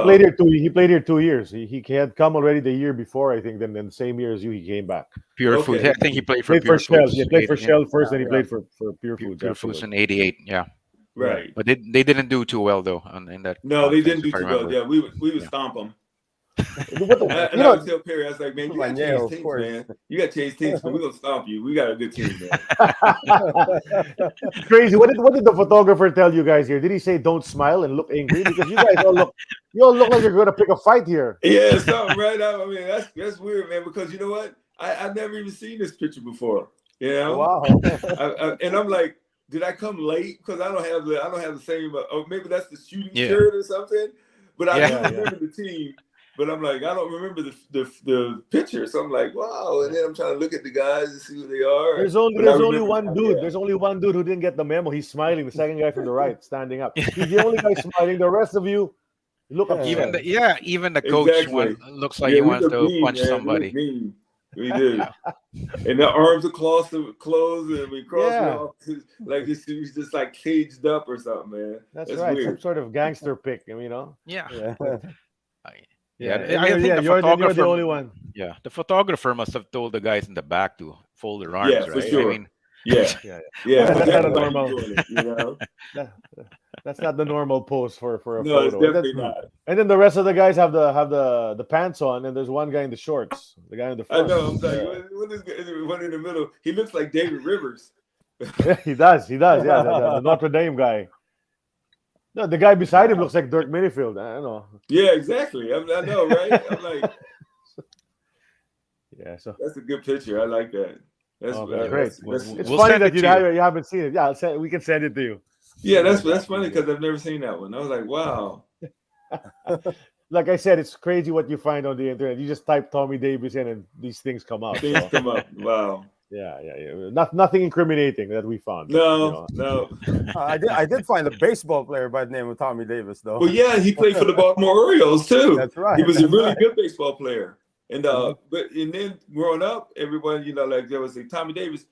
played here 2 years. He had come already the year before, I think. Then the same year as you, he came back. Pure Okay. Foods. I think he played for Played Pure for Shell. Foods. He played for Yeah. Shell first, then he played for Pure Foods. Pure Foods afterwards. in '88. Yeah, Right. but they didn't do too well though in that. No, they conference, didn't do if I too well. remember. Yeah, we would Yeah. stomp them. What the- And you I know, would tell Perry, I was like, "Man, you got to Añejo, change of teams, course. man. You got to change teams, but we're gonna stomp you. We got a good team, man." crazy. What did the photographer tell you guys here? Did he say don't smile and look angry? Because you guys you all look like you're going to pick a fight here. Yeah, something right now. I mean, that's weird, man. Because you know what? I've never even seen this picture before. You know, Wow. and I'm like, did I come late because I don't have the same? Or maybe that's the shooting Yeah. shirt or something. but I Yeah, do remember the team. But I'm like, I don't remember the picture. So I'm like, wow. And then I'm trying to look at the guys and see who they are. There's only But I there's only remember one them, dude. yeah. There's only one dude who didn't get the memo. He's smiling. The second guy from the right, standing up. He's the only guy smiling. The rest of you look upset. Even the coach Exactly. one looks like Yeah, he we wants look to mean, punch man. somebody. We look mean. We do. And the arms are closed, and we cross it Yeah. off like he's just like caged up or something, man. That's right. weird. Some sort of gangster pick, Yeah. Yeah. Yeah, And I think the you're the photographer. only one. Yeah, the photographer must have told the guys in the back to fold their arms, Yeah, for right? sure. I mean, Yeah. Yeah, Yeah. That's But not a that's why normal- he's doing it, you know? That's not the normal pose for a No, it's photo. definitely not. And then the rest of the guys have the pants on, and there's one guy in the shorts. The guy in the I front. know. I'm like, what is one in the middle? He looks like David Rivers. Yeah, he does. Yeah, the Notre Dame guy. No, the guy beside him looks like Dirk Minifield. I don't know. Yeah, exactly. I know, right? I'm like, Yeah, so that's a good picture. I like that. That's okay, great. That's, It's We'll funny send that it to you haven't seen it. Yeah, we can send it to you. yeah, that's funny because I've never seen that one. I was like, wow. Like I said, it's crazy what you find on the internet. You just type Tommy Davis in, and these things come up. Things So, come up. Wow. yeah. Nothing incriminating that we found. No. I did find a baseball player by the name of Tommy Davis, though. Well, yeah, he played for the Baltimore Orioles too. That's right. He was a That's really right. good baseball player. And but then growing up, everyone, like there was like Tommy Davis.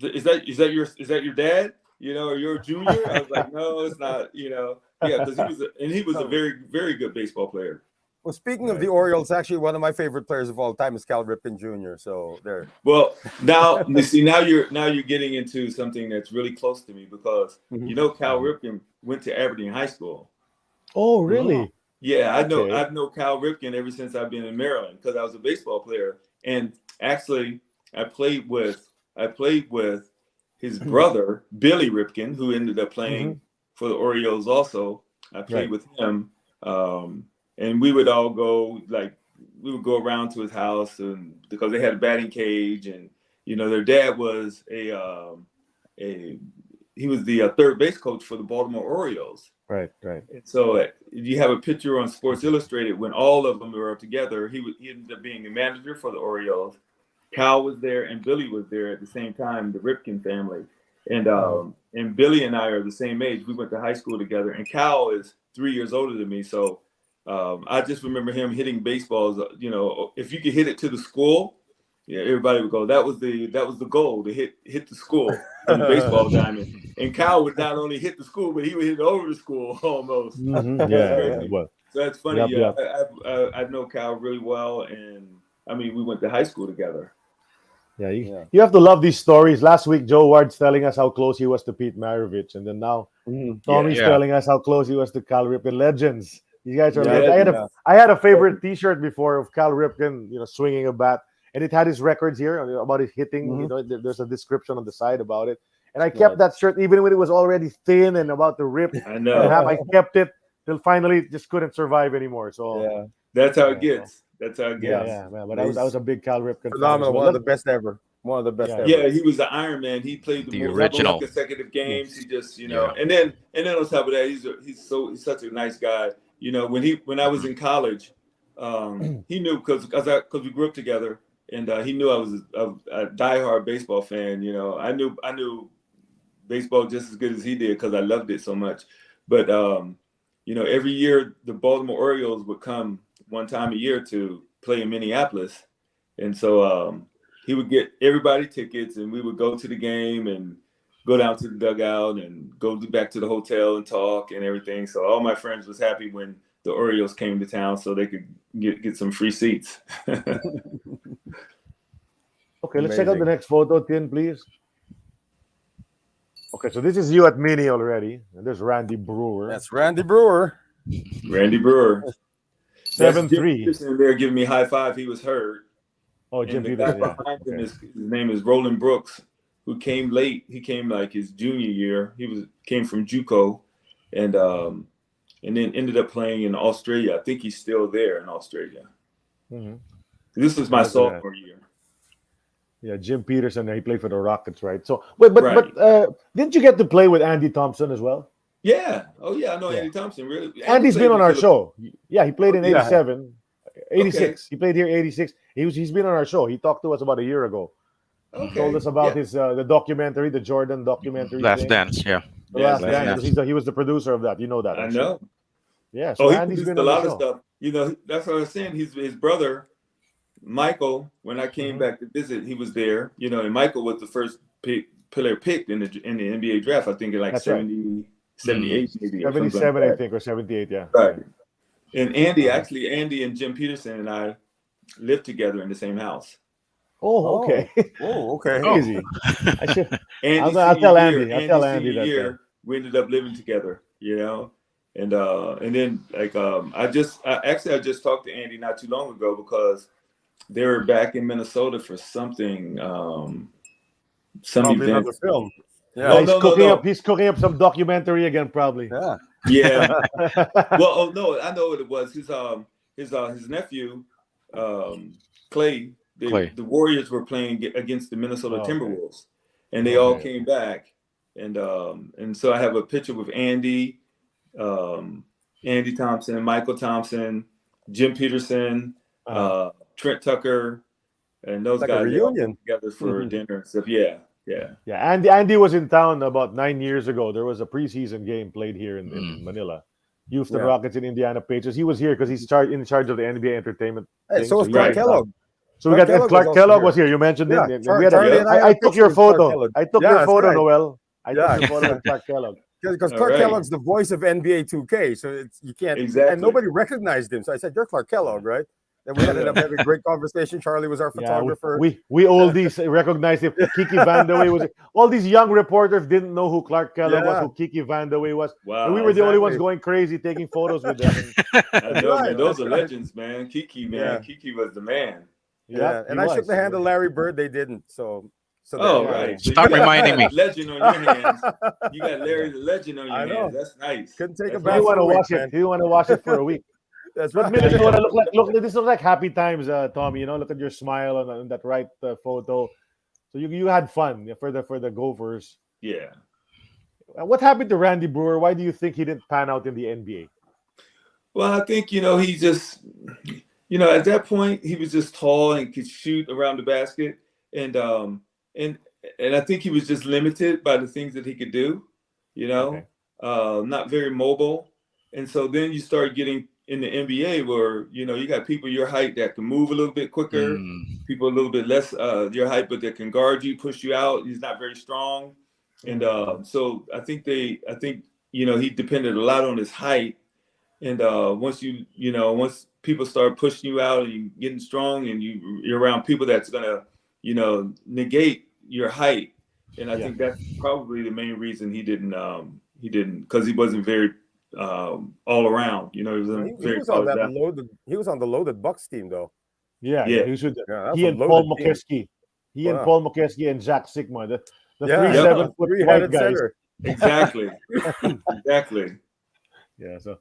Is that your dad? Or you're a junior? I was like, no, it's not. Yeah, because he was a very, very good baseball player. Well, speaking of the Orioles, actually one of my favorite players of all time is Cal Ripken Jr. So there. Well, now you see, now you're getting into something that's really close to me because Cal Ripken went to Aberdeen High School. Oh, really? Yeah, Okay. I've known Cal Ripken ever since I've been in Maryland because I was a baseball player, and actually I played with his brother Billy Ripken, who ended up playing for the Orioles. Also, I played with him, and we would all go we would go around to his house, and because they had a batting cage, and their dad was he was the third base coach for the Baltimore Orioles. Right. And so you have a picture on Sports Illustrated when all of them were together. He ended up being a manager for the Orioles. Cal was there and Billy was there at the same time, the Ripken family. And Billy and I are the same age. We went to high school together, and Cal is 3 years older than me. So I just remember him hitting baseballs. If you could hit it to the school, everybody would go. That was the goal, to hit the school on the baseball diamond. And Cal would not only hit the school, but he would hit over the school almost. Yeah. Well, So that's funny. Yep. I know Cal really well, and I mean we went to high school together. yeah. You have to love these stories. Last week, Joe Ward's telling us how close he was to Pete Maravich, and then now Tommy's telling us how close he was to Cal Ripken. Legends. You guys are legends. I had a favorite T-shirt before of Cal Ripken, swinging a bat, and it had his records here about his hitting. There's a description on the side about it, and I kept that shirt even when it was already thin and about to rip. I know. I kept it till finally it just couldn't survive anymore. So that's how it gets. That's how it gets. Yeah, man. But I was a big Cal Ripken fan. Phenomenal. One of the best ever. One of the best ever. Yeah, he was the Iron Man. He played the most original consecutive games. He just, and then on top of that, he's such a nice guy. When I was in college, he knew because we grew up together, and he knew I was a diehard baseball fan. I knew baseball just as good as he did because I loved it so much. But every year the Baltimore Orioles would come one time a year to play in Minneapolis, and so he would get everybody tickets, and we would go to the game and go down to the dugout and go back to the hotel and talk and everything. So all my friends was happy when the Orioles came to town so they could get some free seats. Okay, let's check out the next photo, Tin, please. Okay, so this is you at Mini already. And there's Randy Brewer. That's Randy Brewer. Randy Brewer. 7-3. And they're giving me high five. He was hurt. Oh, Jim and the guy Peterson. behind him his name is Roland Brooks, who came late. He came like his junior year. He came from JUCO, and then ended up playing in Australia. I think he's still there in Australia. This was my sophomore year. Yeah, Jim Peterson. He played for the Rockets, right? So, but didn't you get to play with Andy Thompson as well? Yeah. Oh yeah, I know Yeah. Andy Thompson. Really, Andy's been played on in our the show. Yeah, he played in Yeah. 87, 86. Okay. He played here 86. He's been on our show. He talked to us about a year ago. Okay. Told us about Yeah. his the documentary, the Jordan documentary Last thing. Dance, yeah. The Last Last Dance, Dance. because he was the producer of that. You know that, I I'm know. sure. Yeah, Oh, so he Andy's produced been a on the lot of show. stuff. You know, that's what I was saying. His brother, Michael, when I came back to visit, he was there. You know, and Michael was the first player picked in the NBA draft. I think in like That's right. 70, 78 maybe, or something like 77, I that. think, or 78, yeah. Right. And Andy, Uh-huh. actually, Andy and Jim Peterson and I lived together in the same house. Oh, okay. Oh, okay. Easy. I should. Andy I'll tell Andy. I'll Andy tell Andy senior that. year, we ended up living together, you know, and then like I just talked to Andy not too long ago because they were back in Minnesota for something, some Probably event. another film. Yeah, Oh, no. He's cooking up some documentary again, probably. Yeah. Yeah. Well, oh no, I know what it was. His nephew, Clay. The Warriors were playing against the Minnesota Timberwolves, and they all came back, and so I have a picture with Andy, Andy Thompson, Michael Thompson, Jim Peterson, Trent Tucker, and those Like a guys they all reunion. got together for dinner and stuff. Yeah. Yeah, Andy was in town about 9 years ago. There was a preseason game played here in Manila. Houston Rockets and Indiana Pacers. He was here because he's in charge of the NBA entertainment. Hey, so was he Clark was Kellogg. So we got Clark Kellogg was here. You mentioned Yeah, it. Charlie and I I took your photo. I took your photo, right. Noel. I took your photo with Clark Kellogg. Because Clark Kellogg's the voice of NBA 2K, so you can't. Exactly. And nobody recognized him. So I said, "You're Clark Kellogg, right?" And we ended up having a great conversation. Charlie was our photographer. We oldies recognized him. Kiki Vandeweghe was. All these young reporters didn't know who Clark Kellogg was, who Kiki Vandeweghe was. Wow, and we were the only ones going crazy taking photos with them. I know, man. Those are legends, man. Kiki, man. Yeah. Kiki was the man. Yeah, and I shook the hand of Larry Bird. They didn't. So right. So Stop reminding me. Legend on your hands. You got Larry the Legend on your hands. That's nice. Couldn't take That's a bath. He want to watch it. He want to watch it for a week. That's But right. Minnesota this looks like happy times, Tommy. You know, look at your smile on that right photo. So you had fun for the Gophers. Yeah. What happened to Randy Brewer? Why do you think he didn't pan out in the NBA? Well, I think he just, at that point he was just tall and could shoot around the basket, and I think he was just limited by the things that he could do. Not very mobile, and so then you start getting in the NBA where you got people your height that can move a little bit quicker, people a little bit less your height, but that can guard you, push you out. He's not very strong, and so I think he depended a lot on his height, and once people start pushing you out and you getting strong, and you're around people that's gonna negate your height, and I think that's probably the main reason he didn't because he wasn't very all around. He was on that loaded. He was on the loaded Bucks team, though. Yeah. He and Paul Mokeski. He and Paul Mokeski and Jack Sigma, the 3-7 foot white guys. Center. Exactly. Exactly. Yeah. So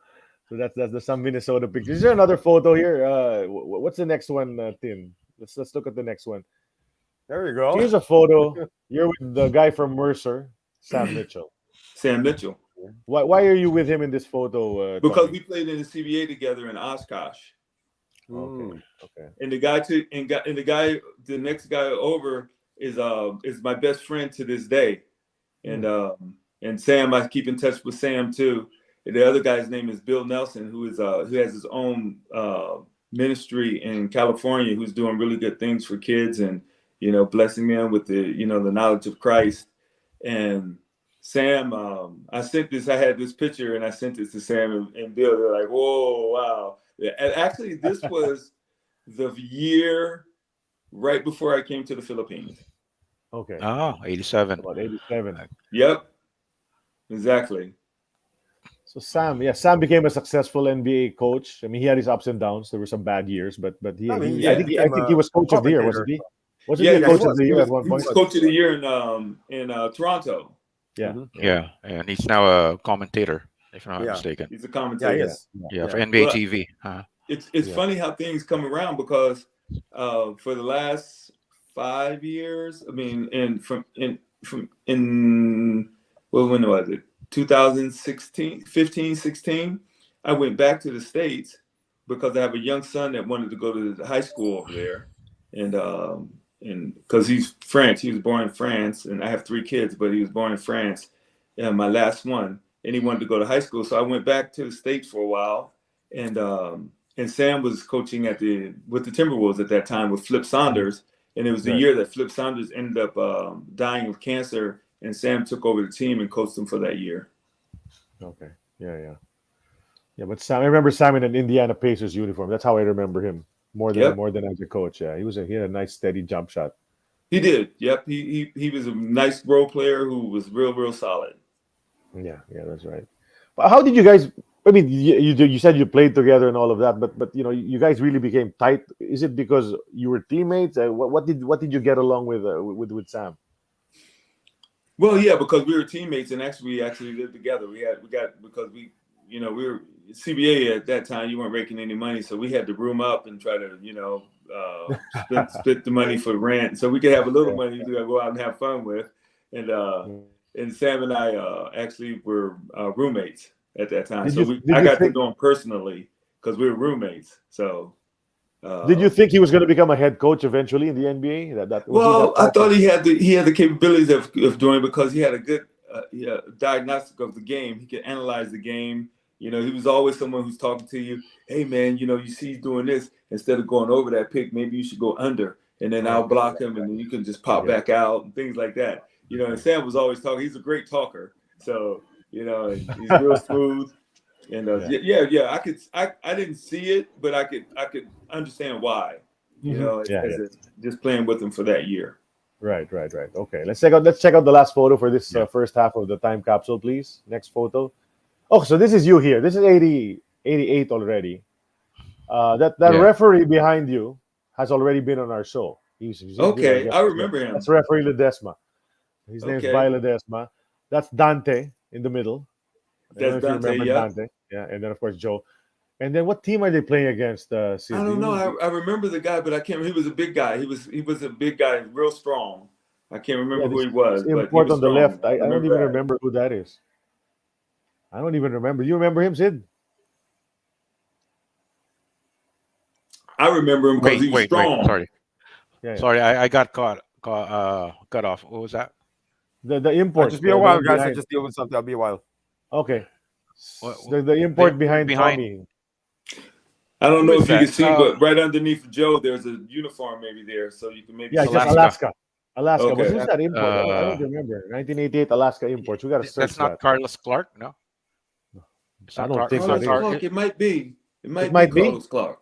that's some Minnesota pictures. Is there another photo here? What's the next one, Tim? Let's look at the next one. There you go. Here's a photo. You're with the guy from Mercer, Sam Mitchell. Sam Mitchell. Why are you with him in this photo? Because Tommy? we played in the CBA together in Oshkosh. Okay. And the next guy over is my best friend to this day, and Sam, I keep in touch with Sam too. And the other guy's name is Bill Nelson, who has his own ministry in California, who's doing really good things for kids and blessing them with the the knowledge of Christ. And Sam, I had this picture and I sent it to Sam and Bill. They're like, "Whoa, wow!" And actually, this was the year right before I came to the Philippines. Okay. 87. About 87. Yep. Exactly. So Sam became a successful NBA coach. I mean, he had his ups and downs. There were some bad years, but I think he was coach of the year, wasn't he? Wasn't he a coach of the year at one point? He was coach of the year in Toronto. Yeah. Yeah, and he's now a commentator, if I'm not mistaken. He's a commentator. Yeah, he is. Yeah, for NBA TV. It's funny how things come around because for the last 5 years, I mean, when was it? 2016, 15, 16, I went back to the States because I have a young son that wanted to go to the high school over there. And because he's French, he was born in France, and I have 3 kids, but he was born in France, my last one, and he wanted to go to high school. So I went back to the States for a while, and Sam was coaching with the Timberwolves at that time with Flip Saunders, and it was the year that Flip Saunders ended up dying of cancer, and Sam took over the team and coached them for that year. Okay. Yeah. But Sam, I remember Sam in an Indiana Pacers uniform. That's how I remember him more than as a coach. Yeah, he had a nice steady jump shot. He did. Yep. He was a nice role player who was real solid. Yeah, that's right. But how did you guys? I mean, you said you played together and all of that, but you guys really became tight. Is it because you were teammates? What did you get along with Sam? Well, yeah, because we were teammates and we actually lived together. We were CBA at that time. You weren't making any money, so we had to room up and try to split the money for rent, so we could have a little money to go out and have fun with. And Sam and I actually were roommates at that time. I got to know him personally because we were roommates. So. Did you think he was going to become a head coach eventually in the NBA? I thought he had the capabilities of doing it because he had a good diagnostic of the game. He could analyze the game. He was always someone who's talking to you. Hey man, you see he's doing this. Instead of going over that pick, maybe you should go under, and then I'll block him, and then you can just pop back out and things like that. And Sam was always talking. He's a great talker, so and he's real smooth. And I didn't see it, but I could understand why. Just playing with him for that year. Right. Okay, let's check out the last photo for this first half of the time capsule, please. Next photo. Oh, so this is you here. This is 88 already. That referee behind you has already been on our show. He's okay. I remember him. That's referee Ledesma. His name's By Ledesma. That's Dante in the middle. That's Dante. Yeah. Dante. Yeah, and then of course Joe. And then what team are they playing against? Sid? I don't know. I remember the guy, but I can't. He was a big guy. He was a big guy, real strong. I can't remember who he was. Import on the left. I don't even remember who that is. I don't even remember. You remember him, Sid? I remember him because he was strong. Sorry. Sorry, I got cut off. What was that? The import. Just be a while, guys. I just deal with something. I'll be a while. Okay. The import behind Tommy. I don't know if you can see, but right underneath Joe, there's a uniform maybe there, so you can maybe. Yeah, it's Alaska. Okay. But who's that import? I don't remember. 1988 Alaska imports. We got to search That's not Carlos Clark, no. I don't think so. Clark. It might be. It might be Carlos Clark.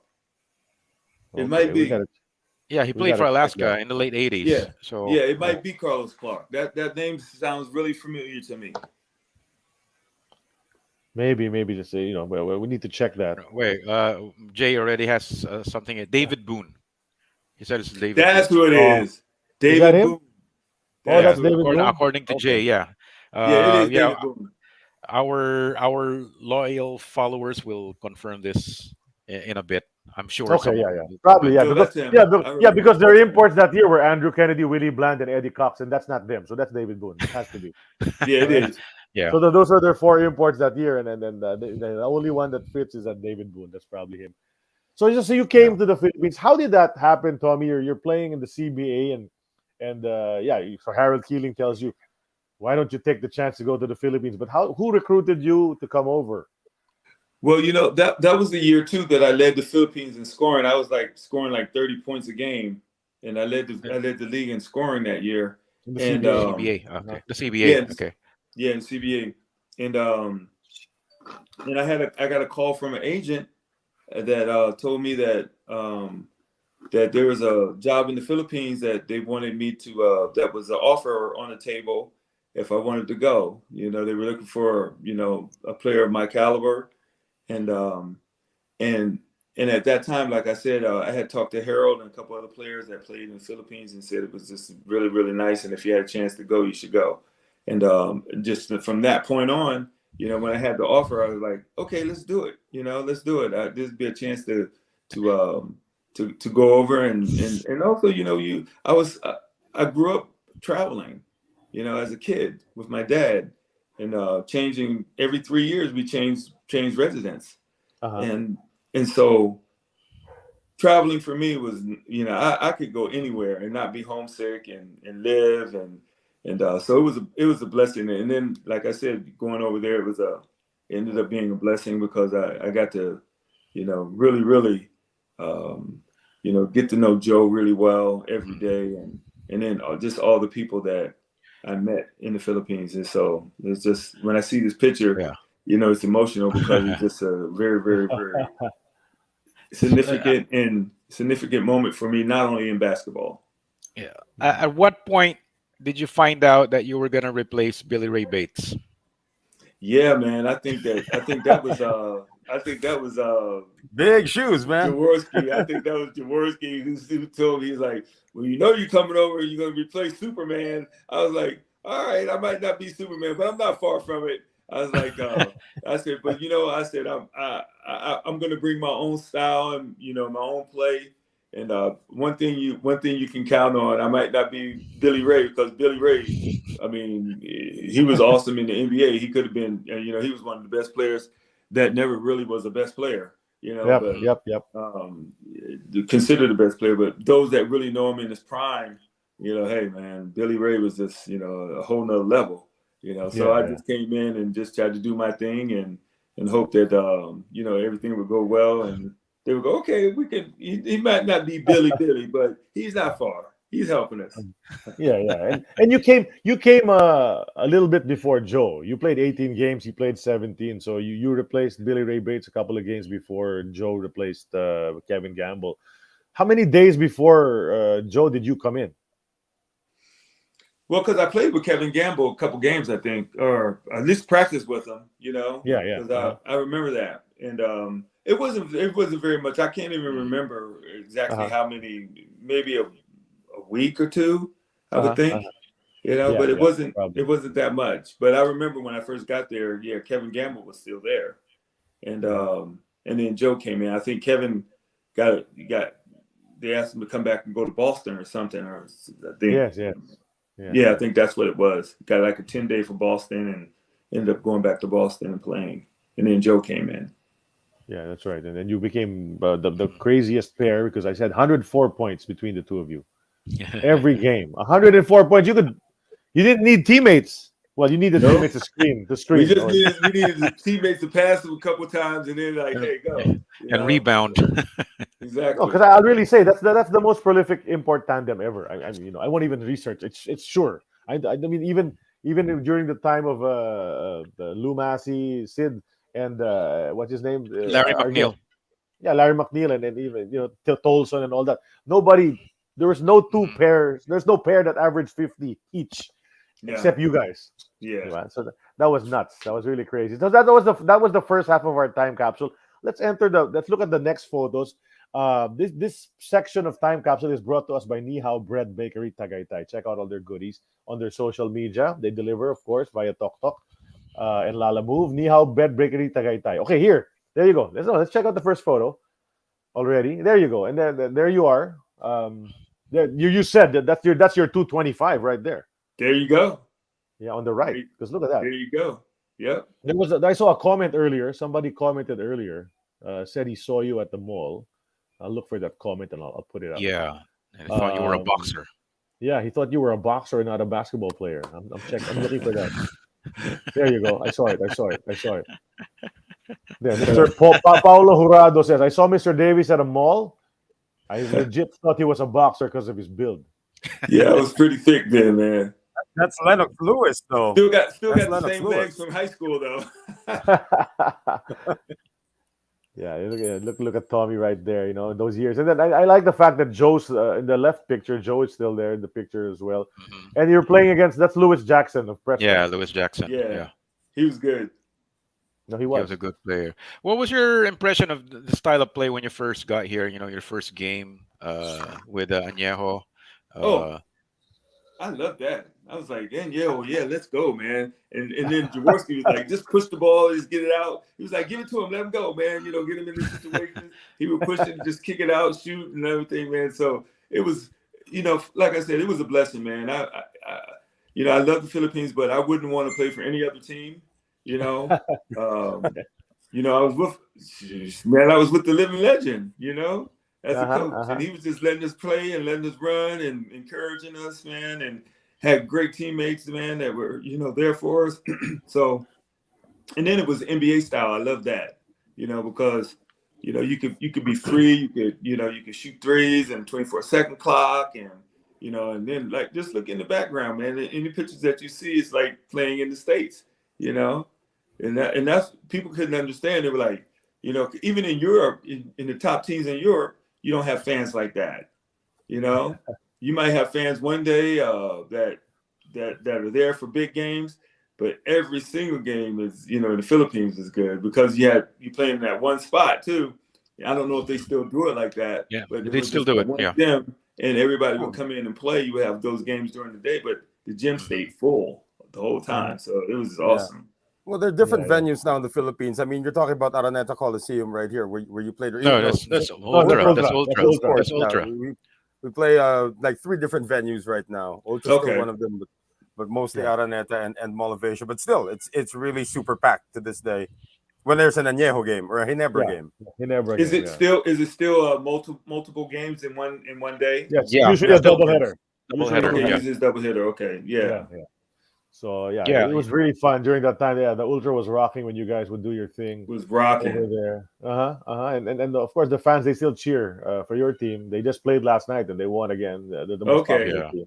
It might be. Yeah, he played for Alaska in the late 80s. Yeah. So it might be Carlos Clark. That name sounds really familiar to me. Maybe just say, we need to check that. Wait, Jay already has something. David Boone. He said it's David. That's Boone. who it is. David Boone. That's David Boone. According to Jay, yeah. It is David Boone. Our loyal followers will confirm this in a bit. I'm sure. Okay, probably, because their imports that year were Andrew Kennedy, Willie Bland, and Eddie Cox, and that's not them. So that's David Boone. It has to be. Yeah, it is. Yeah. So those are their 4 imports that year, and then the only one that fits is that David Boone. That's probably him. So you came to the Philippines. How did that happen, Tommy? You're playing in the CBA, so Harold Keeling tells you, why don't you take the chance to go to the Philippines? But who recruited you to come over? Well, that was the year too that I led the Philippines in scoring. I was scoring 30 points a game, and I led the league in scoring that year. In the CBA. Okay. The CBA. Okay. Yeah, in CBA, and I got a call from an agent that told me that there was a job in the Philippines that they wanted me to. That was an offer on the table if I wanted to go. They were looking for a player of my caliber. And at that time, like I said, I had talked to Harold and a couple other players that played in the Philippines and said it was just really, really nice. And if you had a chance to go, you should go. And just from that point on, when I had the offer, I was like, okay, let's do it. Let's do it. This would be a chance to go over and also, I grew up traveling, as a kid with my dad. changing every 3 years. We change residents, Uh-huh. and so traveling for me was, I could go anywhere and not be homesick and live and so it was a blessing. And then, like I said, going over there, it ended up being a blessing because I got to, really, really, get to know Joe really well every day, and then just all the people that I met in the Philippines. And so it's just, when I see this picture, Yeah. it's emotional because it's just a very, very, very significant moment for me, not only in basketball. Yeah. At what point did you find out that you were gonna replace Billy Ray Bates? Yeah, man. I think that was Big shoes, man. Jaworski. I think that was Jaworski who told me, he's like, well, you're coming over, you're gonna replace Superman. I was like, all right, I might not be Superman, but I'm not far from it. I was like, I said, but I said I'm gonna bring my own style and my own play. And one thing you can count on, I might not be Billy Ray, because Billy Ray, I mean, he was awesome in the NBA. He could have been, he was one of the best players that never really was the best player, Yep. but Yep. considered the best player. But those that really know him in his prime, hey, man, Billy Ray was just, a whole nother level, So I just came in and just tried to do my thing and hope that, everything would go well. And they would go, okay, he might not be Billy, but he's not far. He's helping us. Yeah. And you came a little bit before Joe. You played 18 games. He played 17. So you replaced Billy Ray Bates a couple of games before Joe replaced Kevin Gamble. How many days before Joe did you come in? Well, because I played with Kevin Gamble a couple games, I think, or at least practiced with him. Yeah. Because I remember that, and it wasn't very much. I can't even remember exactly how many. Maybe a week or two, I would think, but it wasn't that much. But I remember when I first got there, Kevin Gamble was still there, and then Joe came in. I think Kevin got they asked him to come back and go to Boston or something, or I think I think that's what it was. Got like a 10-day for Boston and ended up going back to Boston and playing, and then Joe came in. Yeah, that's right. And then you became the craziest pair, because I said 104 points between the two of you. Every game, 104 points. You didn't need teammates. Well, you needed teammates to screen. We just needed the teammates to pass them a couple times and then hey, go and rebound. Exactly. Because I'll really say that's the most prolific import tandem ever. I won't even research. It's sure. I mean, even during the time of Lou Massey, Sid, and what's his name, Larry McNeil. Yeah, Larry McNeil, and even Tolson and all that. There was no two pairs. There's no pair that averaged 50 each, except you guys. Yeah. So that was nuts. That was really crazy. So that was the first half of our time capsule. Let's look at the next photos. This section of time capsule is brought to us by Ni Hao Bread Bakery Tagaytay. Check out all their goodies on their social media. They deliver, of course, via Tok Tok and Lala Move. Ni Hao Bread Bakery Tagaytay. Okay, there you go. Let's check out the first photo already. There you go, and then there you are. You said that's your 225 right there. There you go. Yeah, on the right. Because look at that. There you go. Yep. I saw a comment earlier. Somebody commented earlier. Said he saw you at the mall. I'll look for that comment and I'll put it up. Yeah. And I thought you were a boxer. Yeah, he thought you were a boxer, not a basketball player. I'm looking for that. There you go. I saw it. There, Mr. Paulo Jurado says, I saw Mr. Davis at a mall. I legit thought he was a boxer because of his build. Yeah, it was pretty thick then, man. That's Lennox Lewis, though. Still got the same legs from high school, though. Yeah, look at Tommy right there. Those years, and then I like the fact that Joe's in the left picture. Joe is still there in the picture as well. Mm-hmm. And you're playing against Lewis Jackson of Preston. Yeah, Lewis Jackson. Yeah, he was good. No, he was a good player. What was your impression of the style of play when you first got here? Your first game with Añejo. I love that. I was like, Añejo, yeah, let's go, man. And then Jaworski was like, just push the ball, just get it out. He was like, give it to him, let him go, man. Get him in this situation. He would push it, just kick it out, shoot, and everything, man. So it was, like I said, it was a blessing, man. I love the Philippines, but I wouldn't want to play for any other team. I was with the living legend, as a coach, and he was just letting us play and letting us run and encouraging us, man, and had great teammates, man, that were, there for us. So, and then it was NBA style. I love that, because, you could be free. You could shoot threes and 24-second clock and, and then like just look in the background, man. Any pictures that you see is like playing in the States, and that's people couldn't understand. They were like, even in Europe, in the top teams in Europe, you don't have fans like that. You might have fans one day that are there for big games, but every single game is, in the Philippines is good because you play in that one spot too. I don't know if they still do it like that. Yeah, but they still do it. One Yeah. gym, and everybody would come in and play. You would have those games during the day, but the gym stayed full the whole time. So it was awesome. Well, there are different venues now in the Philippines. I mean, you're talking about Araneta Coliseum right here, where you played. No, that's Ultra. That's Ultra. That's Ultra. We play like 3 different venues right now. Ultra's still one of them, but mostly Araneta and Motivation. But still, it's really super packed to this day. When there's an Añejo game or a Ginebra game, is it still multiple games in one day? Yes, usually a doubleheader. Usually doubleheader. Okay, yeah. So it was really fun during that time. Yeah, the Ultra was rocking when you guys would do your thing. It was rocking over there. And of course the fans, they still cheer for your team. They just played last night and they won again. The most popular team.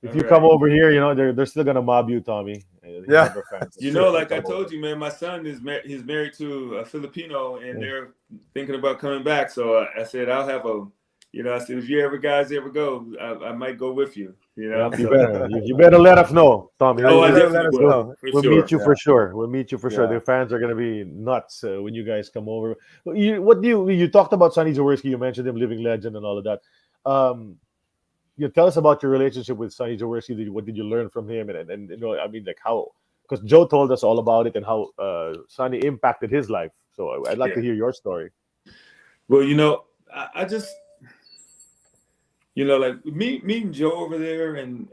If you come over here, they're still gonna mob you, Tommy. Yeah. Like I told you, man, my son he's married to a Filipino, and they're thinking about coming back. So I said I'll have I said if you guys ever go, I might go with you. You better let us know, Tommy. I definitely will. We'll meet you for sure. We'll meet you for sure. The fans are gonna be nuts when you guys come over. You talked about Sonny Jaworski? You mentioned him, living legend, and all of that. Tell us about your relationship with Sonny Jaworski. What did you learn from him? And like how? Because Joe told us all about it and how Sonny impacted his life. So I'd like to hear your story. Well, I just. Like meeting Joe over there and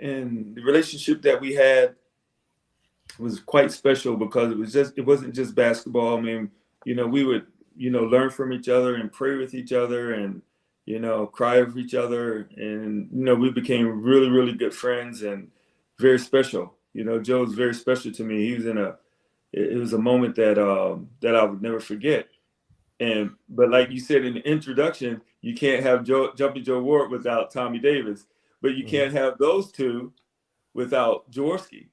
the relationship that we had was quite special because it wasn't just basketball. I mean, we would, learn from each other and pray with each other and, cry with each other. And, we became really, really good friends and very special. Joe was very special to me. He was it was a moment that I would never forget. But like you said in the introduction, you can't have Jumping Joe Ward without Tommy Davis, but you can't have those two without Jaworski.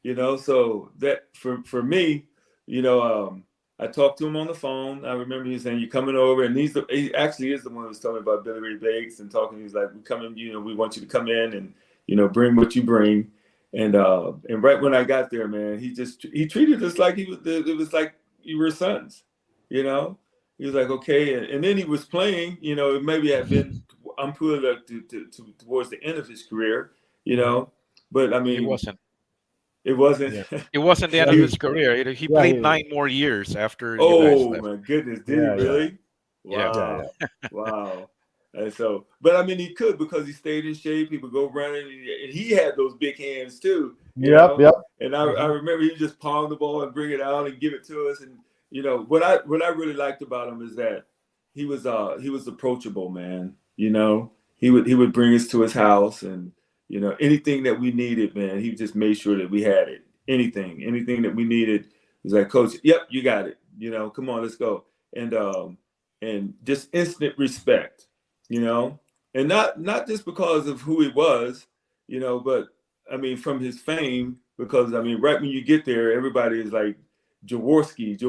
So that for me, I talked to him on the phone. I remember he was saying, "You're coming over," and he actually is the one who was telling me about Billy Ray Bakes and talking. He's like, "We coming, we want you to come in and bring what you bring." And right when I got there, man, he treated us like it was like you were sons. He was like, okay. And then he was playing, it maybe had been unpulling up towards the end of his career, but I mean, it wasn't the end of his career. He played 9 more years after you guys left. My goodness. Did he really? Wow. Wow. And so, but I mean, he could because he stayed in shape. He would go running and he had those big hands too. Yep. And I remember he just palmed the ball and bring it out and give it to us. And, what I really liked about him is that he was approachable, man. He would bring us to his house and, anything that we needed, man, he just made sure that we had it. Anything that we needed, he was like, Coach, yep, you got it. Come on, let's go. And just instant respect, and not just because of who he was, but I mean, from his fame, because I mean, right when you get there, everybody is like, Jaworski.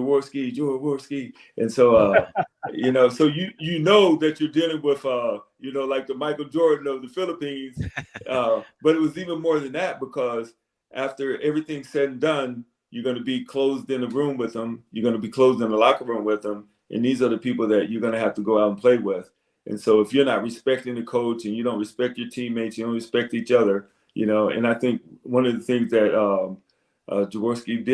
And so, so that you're dealing with, like the Michael Jordan of the Philippines. But it was even more than that because after everything's said and done, you're going to be closed in a room with them. You're going to be closed in the locker room with them. And these are the people that you're going to have to go out and play with. And so if you're not respecting the coach and you don't respect your teammates, you don't respect each other, and I think one of the things that Coach Jaworski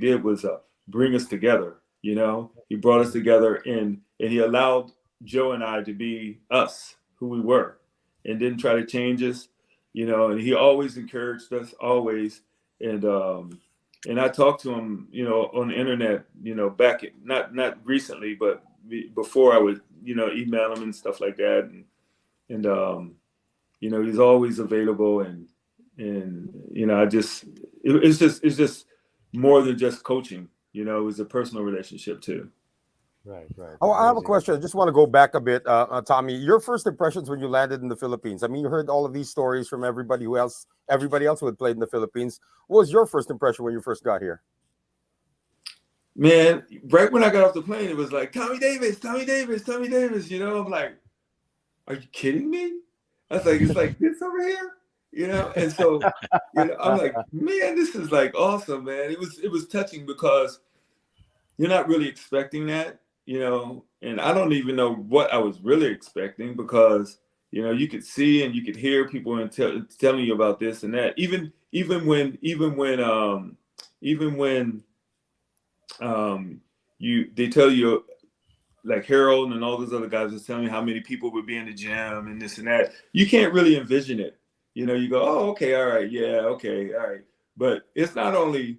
did was bring us together. He brought us together and he allowed Joe and I to be us, who we were, and didn't try to change us. you know, and he always encouraged us, always. And I talked to him, you know, on the internet, you know, back not recently, but before I would, you know, email him and stuff like that. And you know, he's always available, and you know, it's just more than just coaching. You know, it was a personal relationship too. Right. Oh, I have a question. I just want to go back a bit, Tommy. Your first impressions when you landed in the Philippines. I mean, you heard all of these stories from everybody else who had played in the Philippines. What was your first impression when you first got here? Man, right when I got off the plane, it was like Tommy Davis, Tommy Davis, Tommy Davis. You know, I'm like, are you kidding me? I was like, it's like this over here, you know. And so, you know, I'm like, man, this is like awesome, man. It was touching because you're not really expecting that, you know. And I don't even know what I was really expecting, because you know, you could see and you could hear people and telling you about this and that. Even when they tell you, like Harold and all those other guys was telling me how many people would be in the gym and this and that. You can't really envision it. You know, you go, oh, okay, all right, yeah, okay, all right. But it's not only,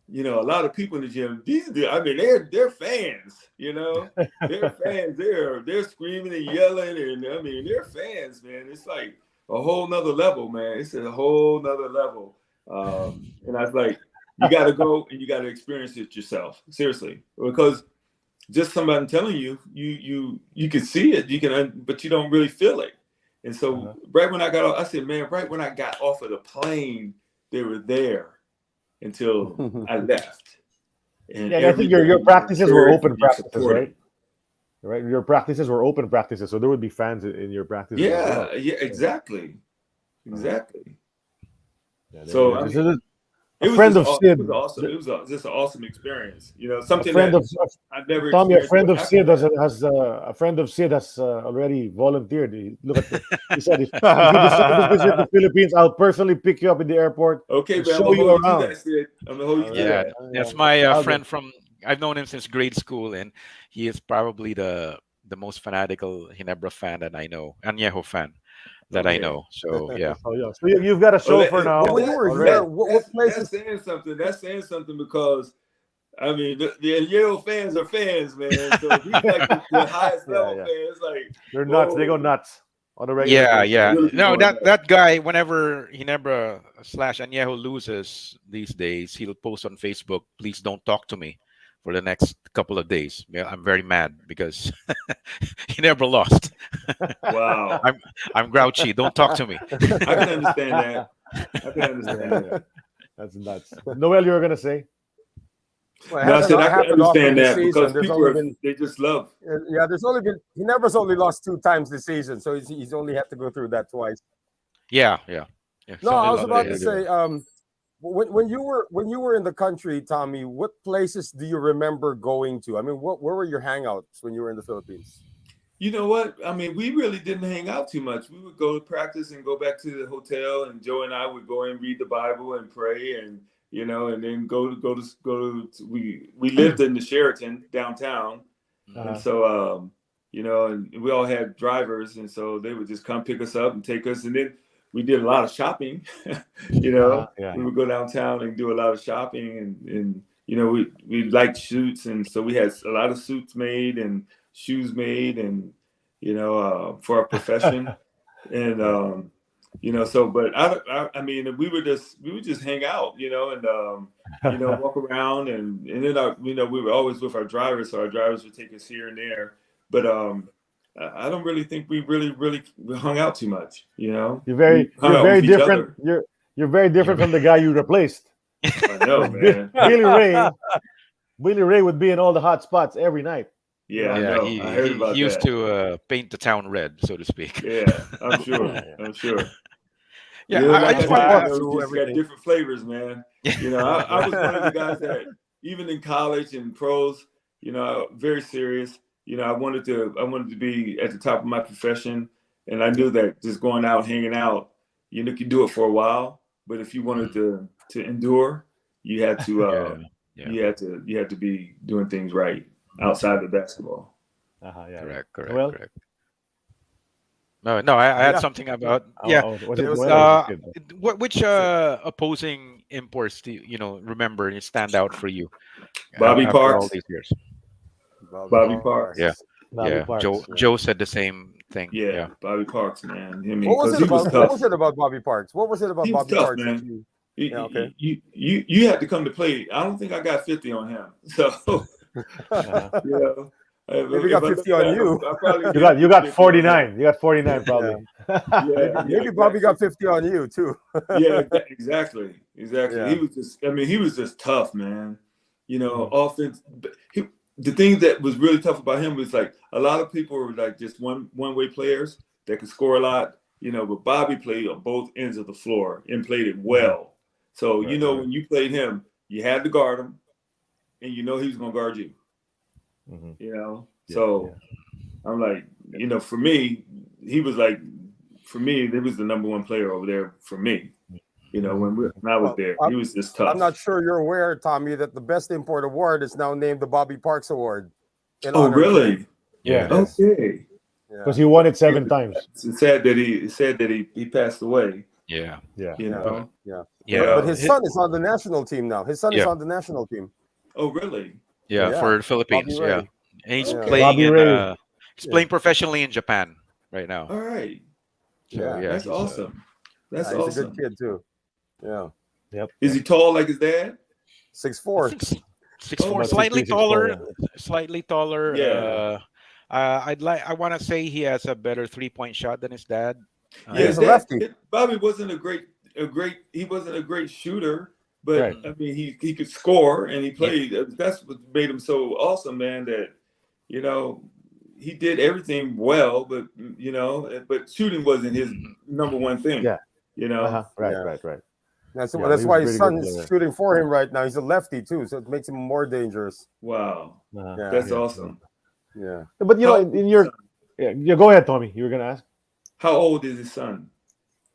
you know, a lot of people in the gym. I mean, they're fans. You know, they're fans. They're screaming and yelling, and I mean, they're fans, man. It's like a whole nother level, man. It's a whole nother level. And I was like, you got to go and you got to experience it yourself, seriously, because just somebody telling you, you can see it, but you don't really feel it. And so right when I got off, I said, man, right when I got off of the plane, they were there until I left. And I think your practices were open practices, right? Right, your practices were open practices, so there would be fans in your practices. Yeah, exactly. Yeah, so I mean, it was awesome. It was just an awesome experience. You know, something I've never. Tommy, a friend of Sid has already volunteered. He said, if you decide to visit the Philippines, I'll personally pick you up in the airport. Okay, and man, show you around. I'm gonna hold you to that. That's my friend from. I've known him since grade school, and he is probably the most fanatical Ginebra fan that I know, Añejo fan that I know. So yeah. So you've got a show for now. When you were here, what places? That's saying something. That's saying something, because I mean, the Añejo fans are fans, man. So he's like the highest level fans. Like they're nuts. They go nuts on the regular. Yeah. No, that guy, whenever Ginebra / Añejo loses these days, he'll post on Facebook, "Please don't talk to me for the next couple of days. I'm very mad because Ginebra lost. Wow. I'm grouchy. Don't talk to me." I can understand that. That's nuts. Noel, you were gonna say? Well, I said I can understand that because people they just love. Yeah, Ginebra's only lost 2 times this season, so he's only had to go through that twice. Yeah. No, I was about to say, when you were in the country, Tommy, what places do you remember going to? I mean, where were your hangouts when you were in the Philippines? You know what? I mean, we really didn't hang out too much. We would go to practice and go back to the hotel, and Joe and I would go and read the Bible and pray, and you know, and then we lived in the Sheraton downtown, and so you know, and we all had drivers, and so they would just come pick us up and take us, and then we did a lot of shopping. You know, we would go downtown and do a lot of shopping, and you know, we liked suits, and so we had a lot of suits made and shoes made, and you know, for our profession, and you know, so but I mean, we would just hang out, you know, and you know, walk around, and then you know, we were always with our drivers, so our drivers would take us here and there, but I don't really think we really hung out too much, you know. You're very different. You're very different from the guy you replaced. I know, man. Billy Ray would be in all the hot spots every night. Yeah, I know. I heard about that. He used to paint the town red, so to speak. Yeah, I'm sure. Yeah, you know, I just want to just got different flavors, man. You know, I was one of the guys that even in college and pros, you know, very serious. You know, I wanted to be at the top of my profession, and I knew that just going out, hanging out, you know, you could do it for a while, but if you wanted to endure, you had to you had to be doing things right outside of basketball. Correct. Well, No, I had Yeah. something about Was it was Noel good. or was it Sid? which opposing imports do remember and stand out for you Bobby after all Parks. these years? Bobby Parks. Yeah, Bobby Parks. Joe said the same thing. Yeah, Bobby Parks, man. I mean, What was because it he was about? What tough. was it about Bobby Parks? What was it about He was Bobby tough, Parks that man. you? You, Yeah, okay. you had to come to play. I don't think I got 50 on him. So Uh-huh. yeah, Maybe if got I 50 look on back, you. I probably You got did get 50 on him. 49. You got 49 probably. Yeah, Maybe Bobby got 50 on you too. yeah, exactly. Yeah. He was just, I mean, he was just tough, man. Mhm. Offense. The thing that was really tough about him was like a lot of people were like just one-way players that could score a lot, but Bobby played on both ends of the floor and played it well. So, Right, when you played him, you had to guard him and he was going to guard you, Mhm. So I'm like, for me, he was like, for me, he was the number one player over there for me. When I was Well, there, he was just tough. I'm not sure you're aware, Tommy, that the Best Import Award is now named the Bobby Parks Award. In Oh, honor of him. really? Yeah. It is. Okay. Because he won it 7 times. It's sad that he passed away. Yeah. Yeah. But his son is on the national team now. His son is Yeah. on the national team. Oh, really? Yeah, Yeah. for the Philippines. Bobby Ray. Yeah, and he's Okay. playing Bobby Ray. he's playing professionally in Japan right now. All right. So, Yeah, That's he's, awesome. That's He's a awesome. good kid too. Yeah. Yep. Is he tall like his dad? 6'4". 6'4", about slightly 6'3", 6'4", taller. Slightly taller. Yeah. I want to say he has a better 3-point shot than his dad. Yeah, He's a lefty. Bobby wasn't he wasn't a great shooter, but Right. I mean he could score and he played. That's what made him so awesome, man. That he did everything well, but shooting wasn't his number one thing. Yeah. Uh-huh. Right. That's Yeah, that's he why was his a pretty son good is player. shooting for him right now. He's a lefty too, so it makes him more dangerous. Wow, Uh-huh. that's awesome. Yeah. But in your go ahead, Tommy. You were gonna ask. How old is his son?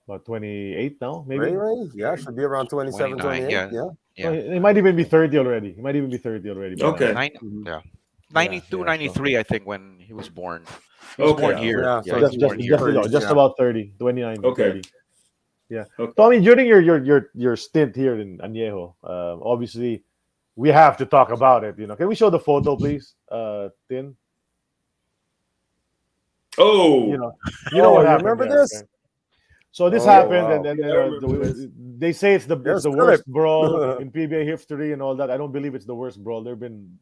About 28 now, maybe. Ray? Yeah, should be around 27, 29, 28. yeah. Oh, he might even be 30 already. By Okay. now. 92, Yeah, 93, I think, when he was born. He was Okay. born here. Yeah, Yeah, so he was born here. Just about 30, 29 to Okay. 30. Yeah. Okay. Tommy, during your stint here in Añejo, obviously we have to talk about it. Can we show the photo, please, Tin? Oh, You know what happened. remember there, this? okay? So this Oh, happened, wow. and Yeah, I remember this. they say it's the There's worst Philip. brawl in PBA history and all that. I don't believe it's the worst brawl. There've been,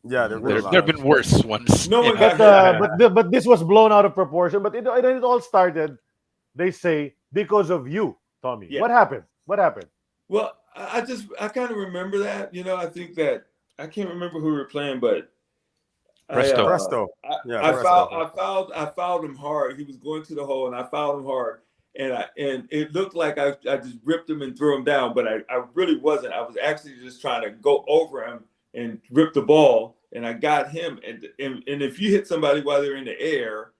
Yeah, There have been worse ones. No one Yeah. got but this was blown out of proportion. But it all started, they say, because of you, Tommy. Yeah. What happened? Well, I kind of remember that. I think that I can't remember who we were playing, but Presto. Presto. I Presto. fouled him hard. He was going to the hole, and I fouled him hard. And it looked like I just ripped him and threw him down, but I really wasn't. I was actually just trying to go over him and rip the ball, and I got him. And if you hit somebody while they're in the air,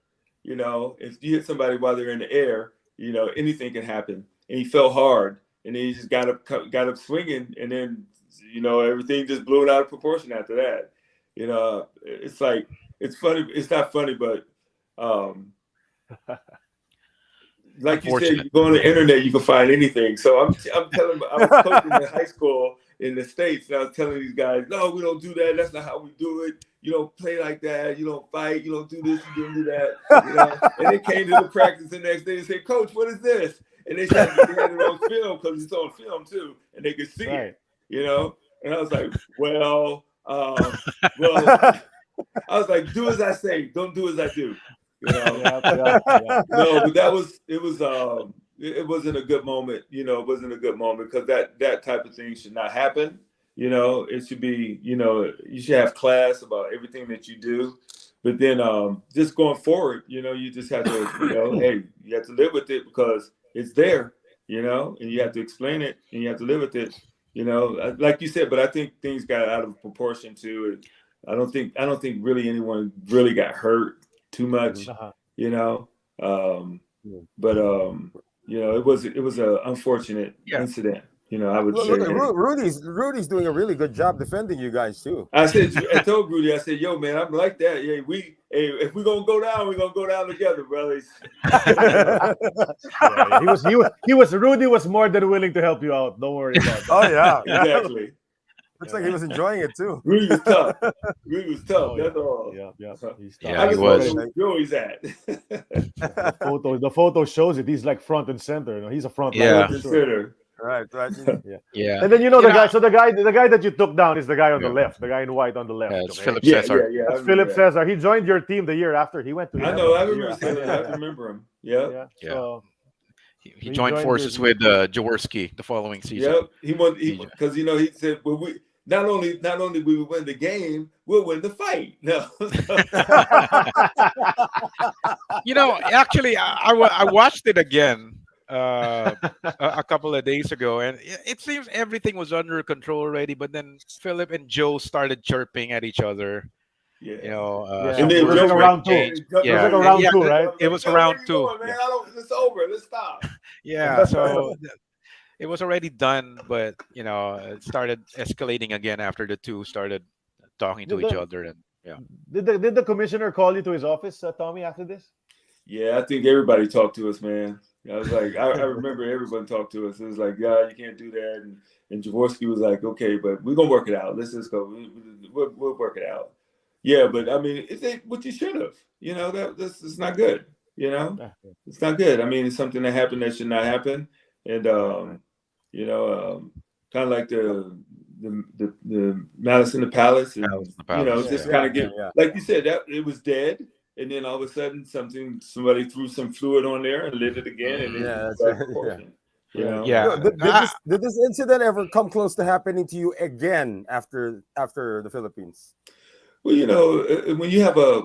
anything can happen. And he fell hard, and then he just got up swinging, and then everything just blew out of proportion after that. It's like, it's funny. It's not funny, but like you said, you go on the internet, you can find anything. So I'm telling, I was coaching in high school in the States, and I was telling these guys, no, we don't do that. That's not how we do it. You don't play like that. You don't fight. You don't do this. You don't do that. And they came to the practice the next day and said, Coach, what is this? And they said they had it on film because it's on film too, and they could see it. And I was like, well, I was like, do as I say, don't do as I do. No, but it wasn't a good moment. It wasn't a good moment because that type of thing should not happen. It should be, you should have class about everything that you do. But then just going forward, you just have to, hey, you have to live with it because it's there, and you have to explain it and you have to live with it, like you said. But I think things got out of proportion too. I don't think really anyone really got hurt too much, but it was an unfortunate incident. I would say. Look at Rudy's doing a really good job defending you guys too. I told Rudy, I said, "Yo, man, I'm like that. Yeah, if we're gonna go down, we're gonna go down together, brothers." Rudy was more than willing to help you out. Don't worry about that. Oh yeah, Exactly. Looks like he was enjoying it too. Rudy was tough. That's yeah. all. Yeah. He's tough. Yeah, I he just was. wonder where Joey's at. The photo shows it. He's like front and center. He's a front Yeah. liner. For sure. Right. Yeah. And then the guy. So the guy that you took down is the guy on the left. The guy in white on the left. It's okay? Philip Yeah. Cesar. That's Philip Cesar. He joined your team the year after. He went to. I know. I remember him. Yep. Yeah. Yeah. So, He joined forces with Jaworski the following season. Yep. He because he said, "Well, we not only we win the game, we'll win the fight." No. Actually, I watched it again a couple of days ago, and it seems everything was under control already. But then Philip and Joe started chirping at each other. Yeah. And then it was like a round two. Yeah. It was like a round two, right? It was a round two. Going, man? It's over. Let's stop. Yeah. So it was already done, but it started escalating again after the two started talking to each other. And Did the commissioner call you to his office, Tommy, after this? Yeah, I think everybody talked to us, man. I was like, I remember everyone talked to us. It was like, "Yeah, you can't do that." And Jaworski was like, "Okay, but we're gonna work it out. Let's just go. We'll work it out." Yeah, but I mean, what you should have, that's not good. It's not good. I mean, it's something that happened that should not happen, and kind of like the Malice in the Palace, and just kind of get like you said, that it was dead, and then all of a sudden somebody threw some fluid on there and lit it again, and Did this incident ever come close to happening to you again after the Philippines? Well, when you have a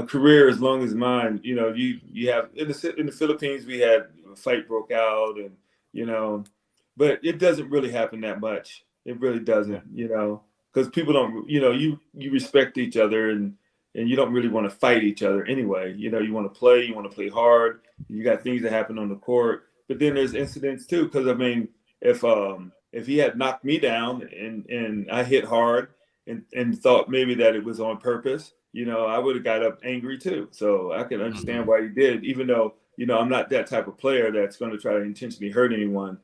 career as long as mine, you have in the Philippines we had a fight broke out, and but it doesn't really happen that much. It really doesn't, because people don't, you respect each other, and you don't really want to fight each other anyway. You want to play hard. You got things that happen on the court, but then there's incidents too. Because I mean, if he had knocked me down and I hit hard and thought maybe that it was on purpose, I would have got up angry too. So I can understand why he did, even though I'm not that type of player that's going to try to intentionally hurt anyone.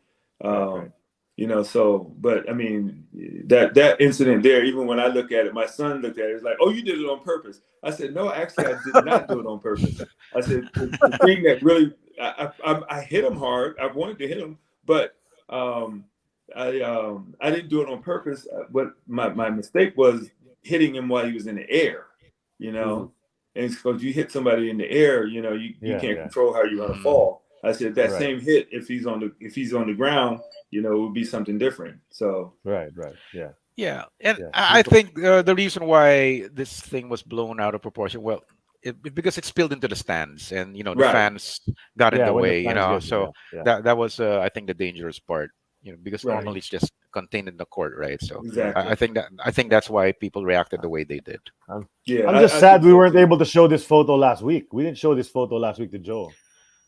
So, but I mean, that incident there, even when I look at it, my son looked at it, it's like, "Oh, you did it on purpose." I said, "No, actually, I did not do it on purpose." I said, the thing that really, I hit him hard. I wanted to hit him, but I didn't do it on purpose. What my mistake was hitting him while he was in the air, And because you hit somebody in the air, you can't control how you're going to fall. I said that same hit, if he's on the ground, it would be something different. So right, yeah. And I think the reason why this thing was blown out of proportion, because it spilled into the stands, and the fans got in the way, So that was I think the dangerous part, because normally it's just contained in the court, right? So exactly. I think that's why people reacted the way they did. I'm just sad we weren't able to show this photo last week. We didn't show this photo last week to Joe.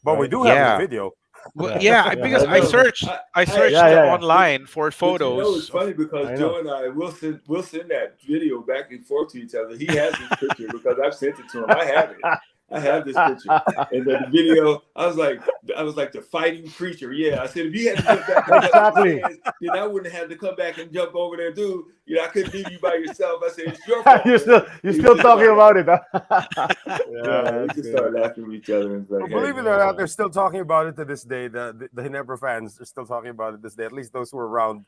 But we do have the video. Well, because I searched online for photos. It's funny because Joe and I will send that video back and forth to each other. He has this picture because I've sent it to him. I have it. I have this picture, and then the video. I was like the fighting preacher. Yeah, I said if you had to jump back, exactly, then I wouldn't have to come back and jump over there, dude. I couldn't leave you by yourself. I said it's your fault. you're still talking about it. Huh? We just start laughing with each other. And like, believe it or not, they're still talking about it to this day. The Ginebra fans are still talking about it this day. At least those who were around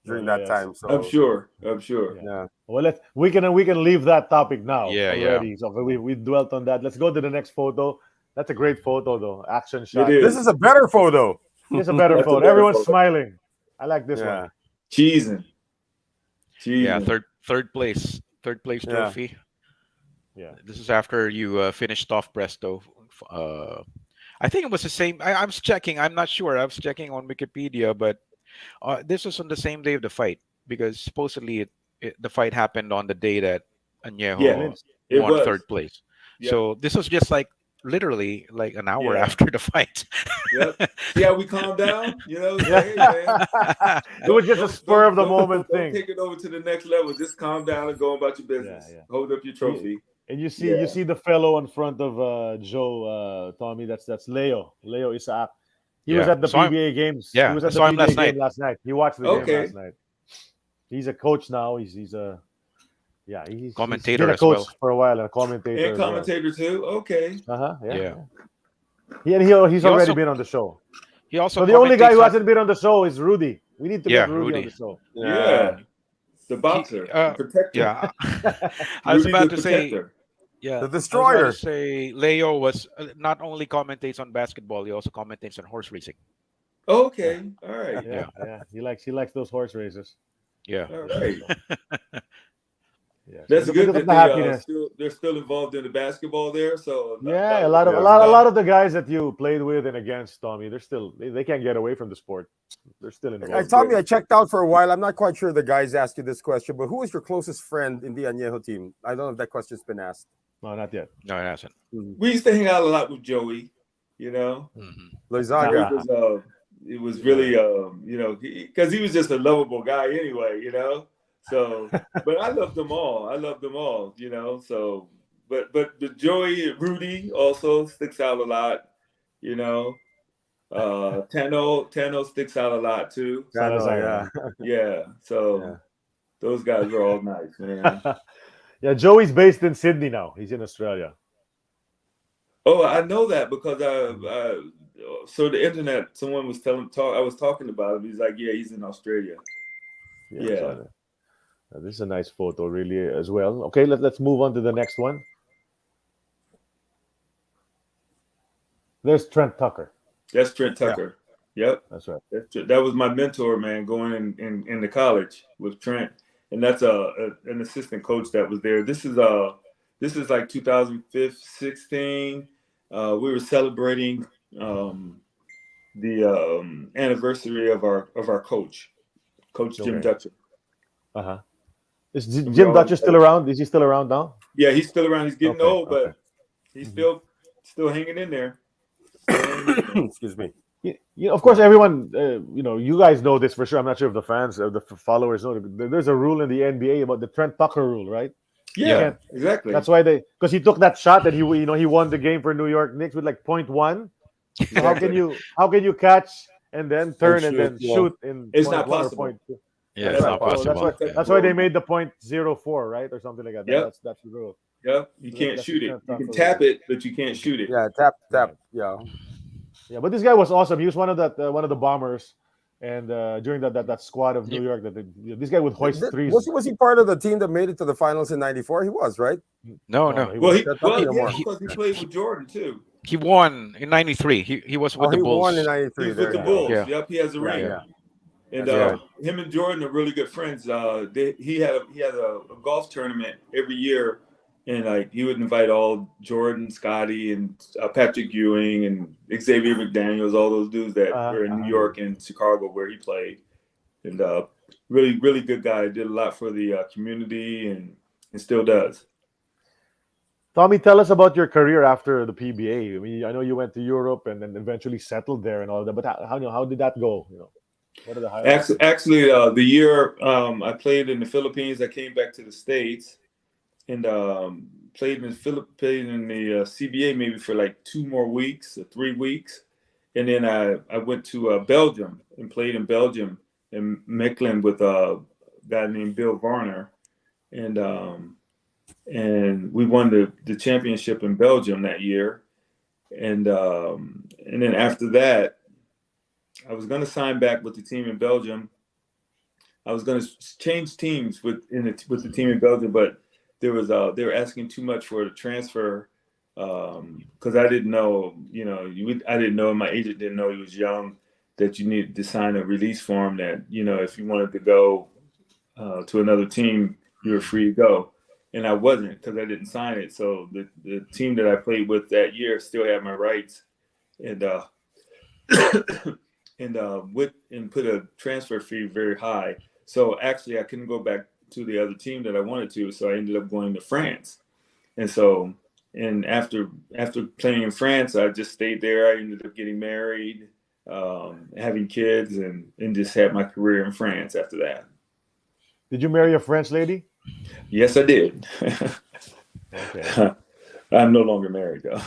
during that time. So I'm sure. Yeah. Well, we can leave that topic now. Yeah. So we dwelt on that. Let's go to the next photo. That's a great photo, though. Action shot. This is a better photo. It's a better photo. Everyone's smiling. I like this one. Cheesing. Yeah, third place trophy. Yeah. This is after you finished off Presto. I think it was the same. I was checking. I'm not sure. I was checking on Wikipedia, but this was on the same day of the fight, because supposedly the fight happened on the day that Añejo won third place. Yeah. So this was just like literally like an hour Yeah. after the fight. Yep. See how we calm down? You know, Yeah. hey, man. It was just a spur of the moment Don't thing. take it over to the next level. Just calm down and go about your Yeah, business. yeah. Hold up your trophy. And you see the fellow in front of Joe, Tommy. That's Leo Isaac. He was Yeah, at I the saw him. PBA games. He Yeah, was I at the saw him PBA last game night. last night. He watched the game Okay. last night. He's a coach now. He's he's Commentator been a as coach well. for a while and a commentator And as well. commentator too. Okay. Yeah. Yeah. He's He already also been on the show. he also So the only guy commentates who on. hasn't been on the show is Rudy. We need to get Yeah, Rudy on Rudy. the show. Yeah. The He, boxer, the protector. yeah. I was Rudy about the to say. protector. Yeah, The I was about destroyer. to say Leo was not only commentates on basketball, he also commentates on horse racing. Okay. All right. Yeah. He likes those horse races. Yeah. All right. Yes. That's Look good at that the happiness. they're still involved in the basketball there. So Yeah, a lot lot of the guys that you played with and against, Tommy, they can't get away from the sport. They're still involved. Tommy, I checked out for a while. I'm not quite sure the guys asked you this question, but who is your closest friend in the Añejo team? I don't know if that question's been asked. No, not yet. No, it hasn't. we used to hang out a lot with Joey. You know, Loizaga. it was really because he was just a lovable guy anyway. You know, so but I loved them all. You know, so but the Joey and Rudy also sticks out a lot. You know. Tano sticks out a lot too. Yeah. So those guys are all nice, man. Yeah, Joey's based in Sydney now. He's in Australia. Oh, I know that because so the internet, someone was I was talking about him. He's like, yeah, he's in Australia. Yeah. This is a nice photo, really, as well. Okay, let's move on to the next one. There's Trent Tucker. That's Trent Tucker. Yeah. Yep. That's right. That was my mentor, man, going into college with Trent. And that's an assistant coach that was there. This is like 2015-16. We were celebrating the anniversary of our coach Jim Dutcher. Is Jim Dutcher still around? Is he still around now? Yeah, he's still around. He's getting old, but he's still hanging in there. Excuse me. Of course, everyone, you guys know this for sure. I'm not sure if the fans or the followers know. There's a rule in the NBA about the Trent Tucker rule, right? Yeah, exactly. That's why because he took that shot and he won the game for New York Knicks with like 0.1. So how can you catch and then turn and then shoot in? It's not possible. Yeah, it's not possible. That's why they made the 0.04, right, or something like that. Yep. That's the rule. Yep, you can't shoot it. You can tap it, but you can't shoot it. Yeah, tap. Yeah. Yeah, but this guy was awesome. He was one of the bombers, and during that squad of New York, this guy would hoist threes. Was he part of the team that made it to the finals in '94? He was, right? No. Well, because he played with Jordan too. He won in '93. He was with the Bulls. He won in '93. He was with the Bulls. Yeah. Yep, he has a ring. Yeah. And him and Jordan are really good friends. He had a golf tournament every year, and like he would invite all Jordan, Scotty, and Patrick Ewing and Xavier McDaniels, all those dudes that were in New York and Chicago where he played. And really, really good guy. Did a lot for the community and still does. Tommy, tell us about your career after the PBA. I mean, I know you went to Europe and then eventually settled there and all that. But how did that go? What are the highlights? Actually, the year I played in the Philippines, I came back to the States and played in the CBA maybe for like 2 more weeks or 3 weeks, and then I went to Belgium and played in Belgium in Mechelen with a guy named Bill Varner, and we won the championship in Belgium that year, and then after that, I was going to sign back with the team in Belgium. I was going to change teams with the team in Belgium, but they were asking too much for the transfer because I didn't know, I didn't know, my agent didn't know he was young, that you needed to sign a release form that, if you wanted to go to another team, you were free to go. And I wasn't because I didn't sign it. So the team that I played with that year still had my rights, and and put a transfer fee very high. So actually, I couldn't go back to the other team that I wanted to. So I ended up going to France. And so and after playing in France, I just stayed there. I ended up getting married, having kids, and just had my career in France after that. Did you marry a French lady? Yes, I did. Okay. I'm no longer married though.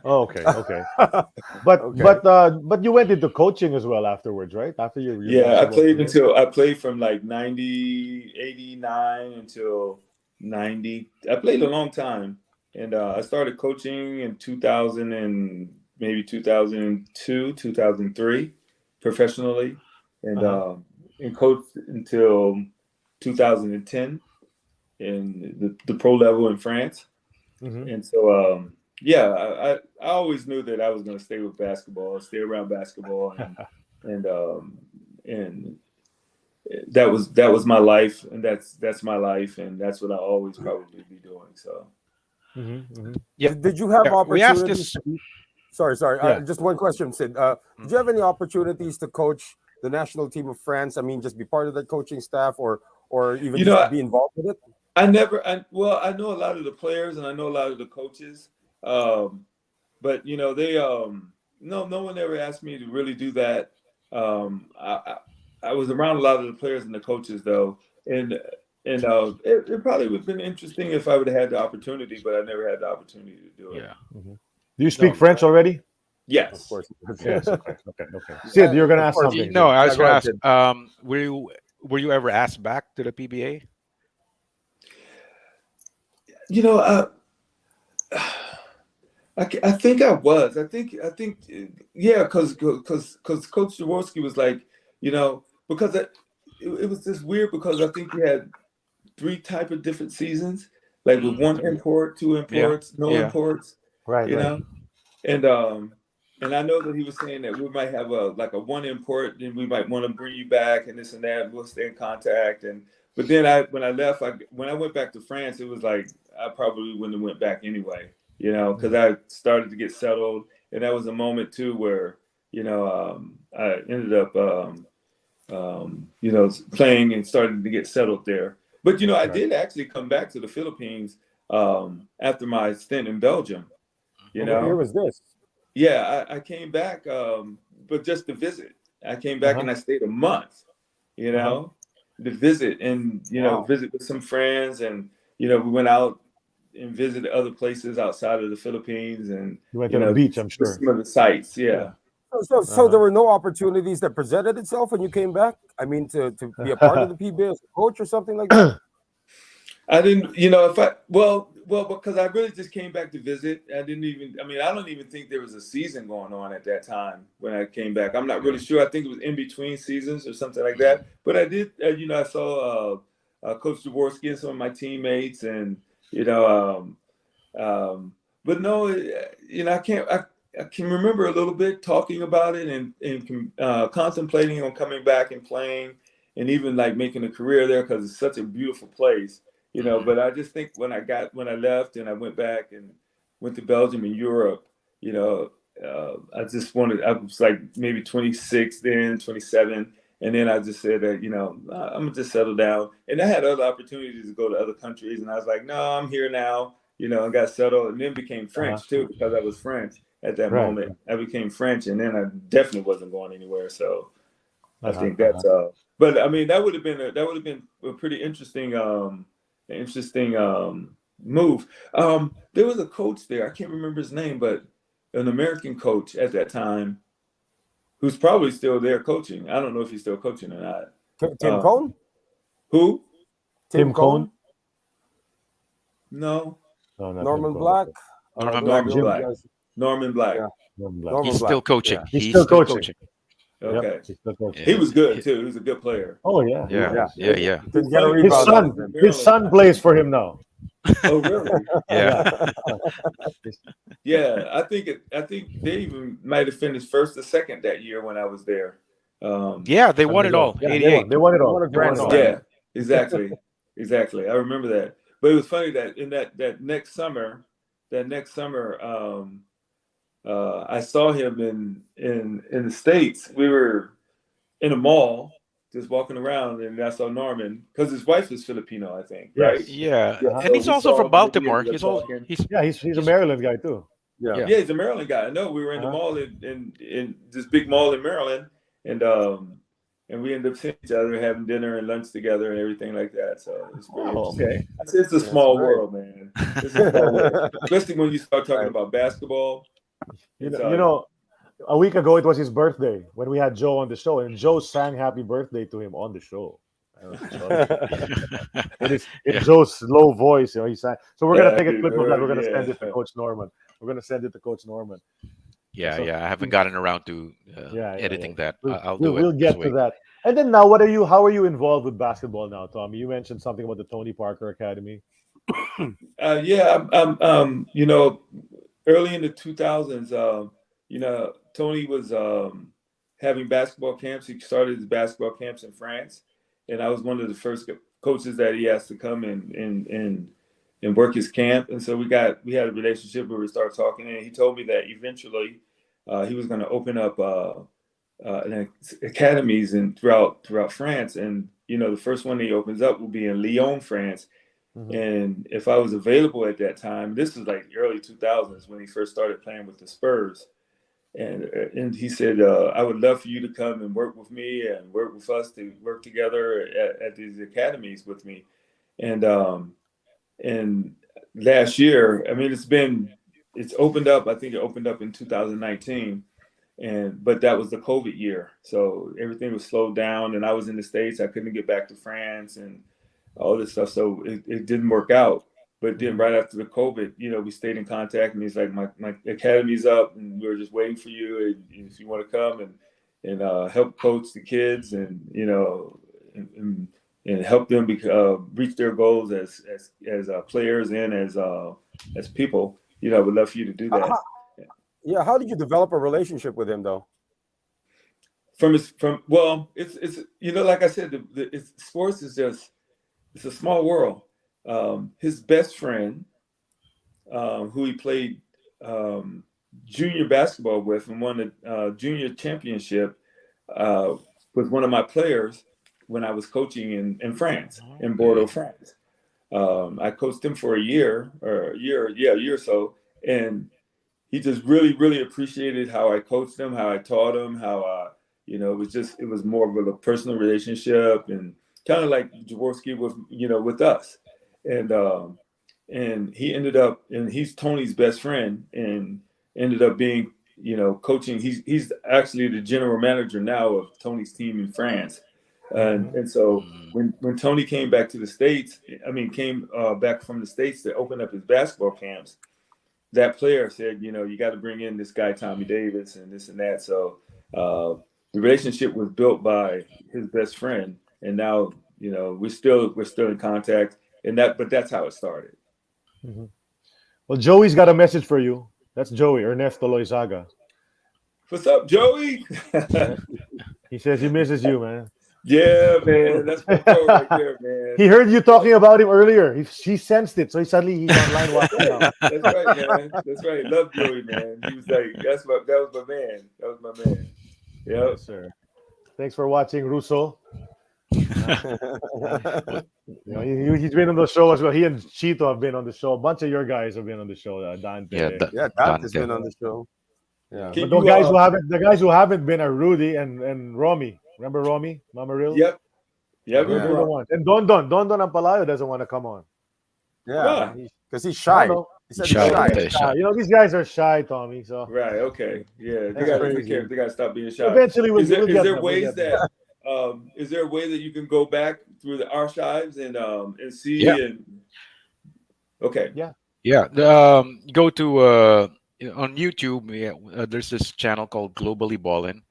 Oh, okay. But Okay. but you went into coaching as well afterwards, right? After your Yeah, basketball career? I played from like 89 until 90. I played a long time, and I started coaching in 2000 and maybe 2002, 2003, professionally, and Uh-huh. and coached until 2010 in the pro level in France. Mm-hmm. And so, yeah, I always knew that I was going to stay with basketball, stay around basketball, and and that was my life, and that's my life, and that's what I always probably be doing. So, Mm-hmm. Mm-hmm. Yeah, Did you have yeah. We asked opportunities? this. Sorry. Yeah. Just one question, Sid. Did you have any opportunities to coach the national team of France? I mean, just be part of the coaching staff, or even you know, just be involved with it? I know a lot of the players and I know a lot of the coaches, um, but they no one ever asked me to really do that. I was around a lot of the players and the coaches though, and it probably would have been interesting if I would have had the opportunity, but I never had the opportunity to do it. Yeah. Mm-hmm. Do you speak No, French already? of Yes. course. Yes. Okay. Sid, you're gonna Of ask course. something, No, Sid. I Yeah, was go going to ahead, ask. Sid. Were you ever asked back to the PBA? You know, I think I was. I think, yeah, because Coach Jaworski was like, because it was just weird because I think we had three type of different seasons, like with one import, two Yeah. imports, no Yeah. imports, Right. you know, and um, and I know that he was saying that we might have a one import, then we might want to bring you back and this and that. We'll stay in contact, and but then when I left, when I went back to France, it was like I probably wouldn't have went back anyway, because I started to get settled, and that was a moment too where I ended up playing and starting to get settled there. But I Right. did actually come back to the Philippines after my stint in Belgium. You What year know, was this? yeah, I came back, but just to visit. I came back Uh-huh. and I stayed a month. You Uh-huh. know, to visit and Wow. visit with some friends, and we went out and visited other places outside of the Philippines, and You went to the beach, I'm just sure. some of the sites. Yeah. Yeah. So Uh-huh. there were no opportunities that presented itself when you came back? I mean, to be a part of the PBA as a coach or something like that? I didn't, if I, because I really just came back to visit. I didn't even, I mean, I don't even think there was a season going on at that time when I came back. I'm not really sure. I think it was in between seasons or something like that. But I did, I saw Coach Jaworski and some of my teammates, and, but no, I can remember a little bit talking about it and contemplating on coming back and playing and even like making a career there because it's such a beautiful place. But I just think when I left and I went back and went to Belgium and Europe, I was like maybe 26 then, 27. And then I just said that, I'm gonna just settle down. And I had other opportunities to go to other countries. And I was like, no, I'm here now, and got settled and then became Uh-huh. French too, because I was French at that Right. moment. I became French and then I definitely wasn't going anywhere. So I Uh-huh. think that's but I mean that would have been a pretty interesting move. There was a coach there. I can't remember his name, but an American coach at that time who's probably still there coaching. I don't know if he's still coaching or not. Tim Cohn? Who? Tim Cohn? No, No, not Tim Norman Cohn. Black? Okay. Norman Those are Black. the Norman only Black. guys. Norman Black. Yeah, Norman Black. Norman He's Black. still coaching. Yeah. He's He's still still coaching. coaching. Okay. Yep. He's still coaching. He Yeah. was good too. He was a good player. Oh yeah. Yeah. He Yeah. is. Yeah. Didn't get a funny His rebound because on I him. was in son. His son Maryland. plays for him now. Oh, really? Yeah. Yeah, I think they even might have finished first or second that year when I was there. Yeah. They I won it believe. all. Yeah, 88. they won it They won all. a They won grand it all. slam. Yeah, exactly. I remember that. But it was funny that in that next summer, I saw him in the States. We were in a mall, just walking around, and I saw Norman because his wife is Filipino, I think, Yes. right? Yeah, Yeah, and so he's we also saw from him, and we Baltimore. ended up He's all talking. He's a Maryland guy too. Yeah. Yeah, he's a Maryland guy. I know we were in the mall in this big mall in Maryland, and we ended up seeing each other, having dinner and lunch together and everything like that. So it's pretty interesting. Okay. It's a small right. world, man. It's a small world, especially when you start talking Right. about basketball. You know, a week ago it was his birthday when we had Joe on the show, and Joe sang "Happy Birthday" to him on the show. In Joe's low voice, he sang. So we're gonna take a clip of that. We're gonna send it to Coach Norman. Yeah, So, I haven't gotten around to yeah. editing that. I'll do We'll it this get to week. that. And then now, how are you involved with basketball now, Tommy? You mentioned something about the Tony Parker Academy. Early in the 2000s, Tony was having basketball camps. He started his basketball camps in France, and I was one of the first coaches that he asked to come and work his camp. And so we had a relationship where we started talking, and he told me that eventually he was going to open up academies throughout France. And the first one he opens up will be in Lyon, France. Mm-hmm. And if I was available at that time, this was like the early 2000s when he first started playing with the Spurs. And he said, I would love for you to come and work with me and work with us to work together at these academies with me. And last year, I mean, it's opened up. I think it opened up in 2019. But that was the COVID year. So everything was slowed down, and I was in the States. I couldn't get back to France and all this stuff. So it didn't work out. But then right after the COVID, we stayed in contact, and he's like, my academy's up, and we're just waiting for you. And if you want to come and help coach the kids, and and help them reach their goals as players and as people, I would love for you to do that. Yeah, how did you develop a relationship with him, though? It's like I said, sports is it's a small world. His best friend, who he played junior basketball with and won a junior championship, was one of my players when I was coaching in France, in Bordeaux, France. I coached him for a year or so, and he just really, really appreciated how I coached him, how I taught him, how it was more of a personal relationship, and kind of like Jaworski with us. And he ended up, and he's Tony's best friend, and ended up being, coaching. He's actually the general manager now of Tony's team in France. And so when Tony came back to the States, came back from the States to open up his basketball camps, that player said, you got to bring in this guy, Tommy Davis, and this and that. So the relationship was built by his best friend. And now, we're still in contact, but that's how it started. Mm-hmm. Well, Joey's got a message for you. That's Joey, Ernesto Loizaga. What's up, Joey? He says he misses you, man. Yeah, man. That's my bro right there, man. He heard you talking about him earlier. He sensed it, so he's online watching now. That's right, man. That's right. Love Joey, man. He was like, that was my man. That was my man. Yep. Yes, sir. Thanks for watching, Russo. He's been on the show as well. He and Chito have been on the show. A bunch of your guys have been on the show. Dante. Dante's been on the show. Yeah, but the guys who haven't been are Rudy and Romy. Remember Romy, Mama Real? Yep. Yeah, they're the ones. And Don Ampalayo doesn't want to come on. Yeah, because he's shy. He's shy. These guys are shy, Tommy. So right, okay, yeah, they gotta stop being shy. Eventually, is there a way that you can go back through the archives and see? Yeah. Okay. Yeah. Go to on YouTube. There's this channel called Globally Ballin.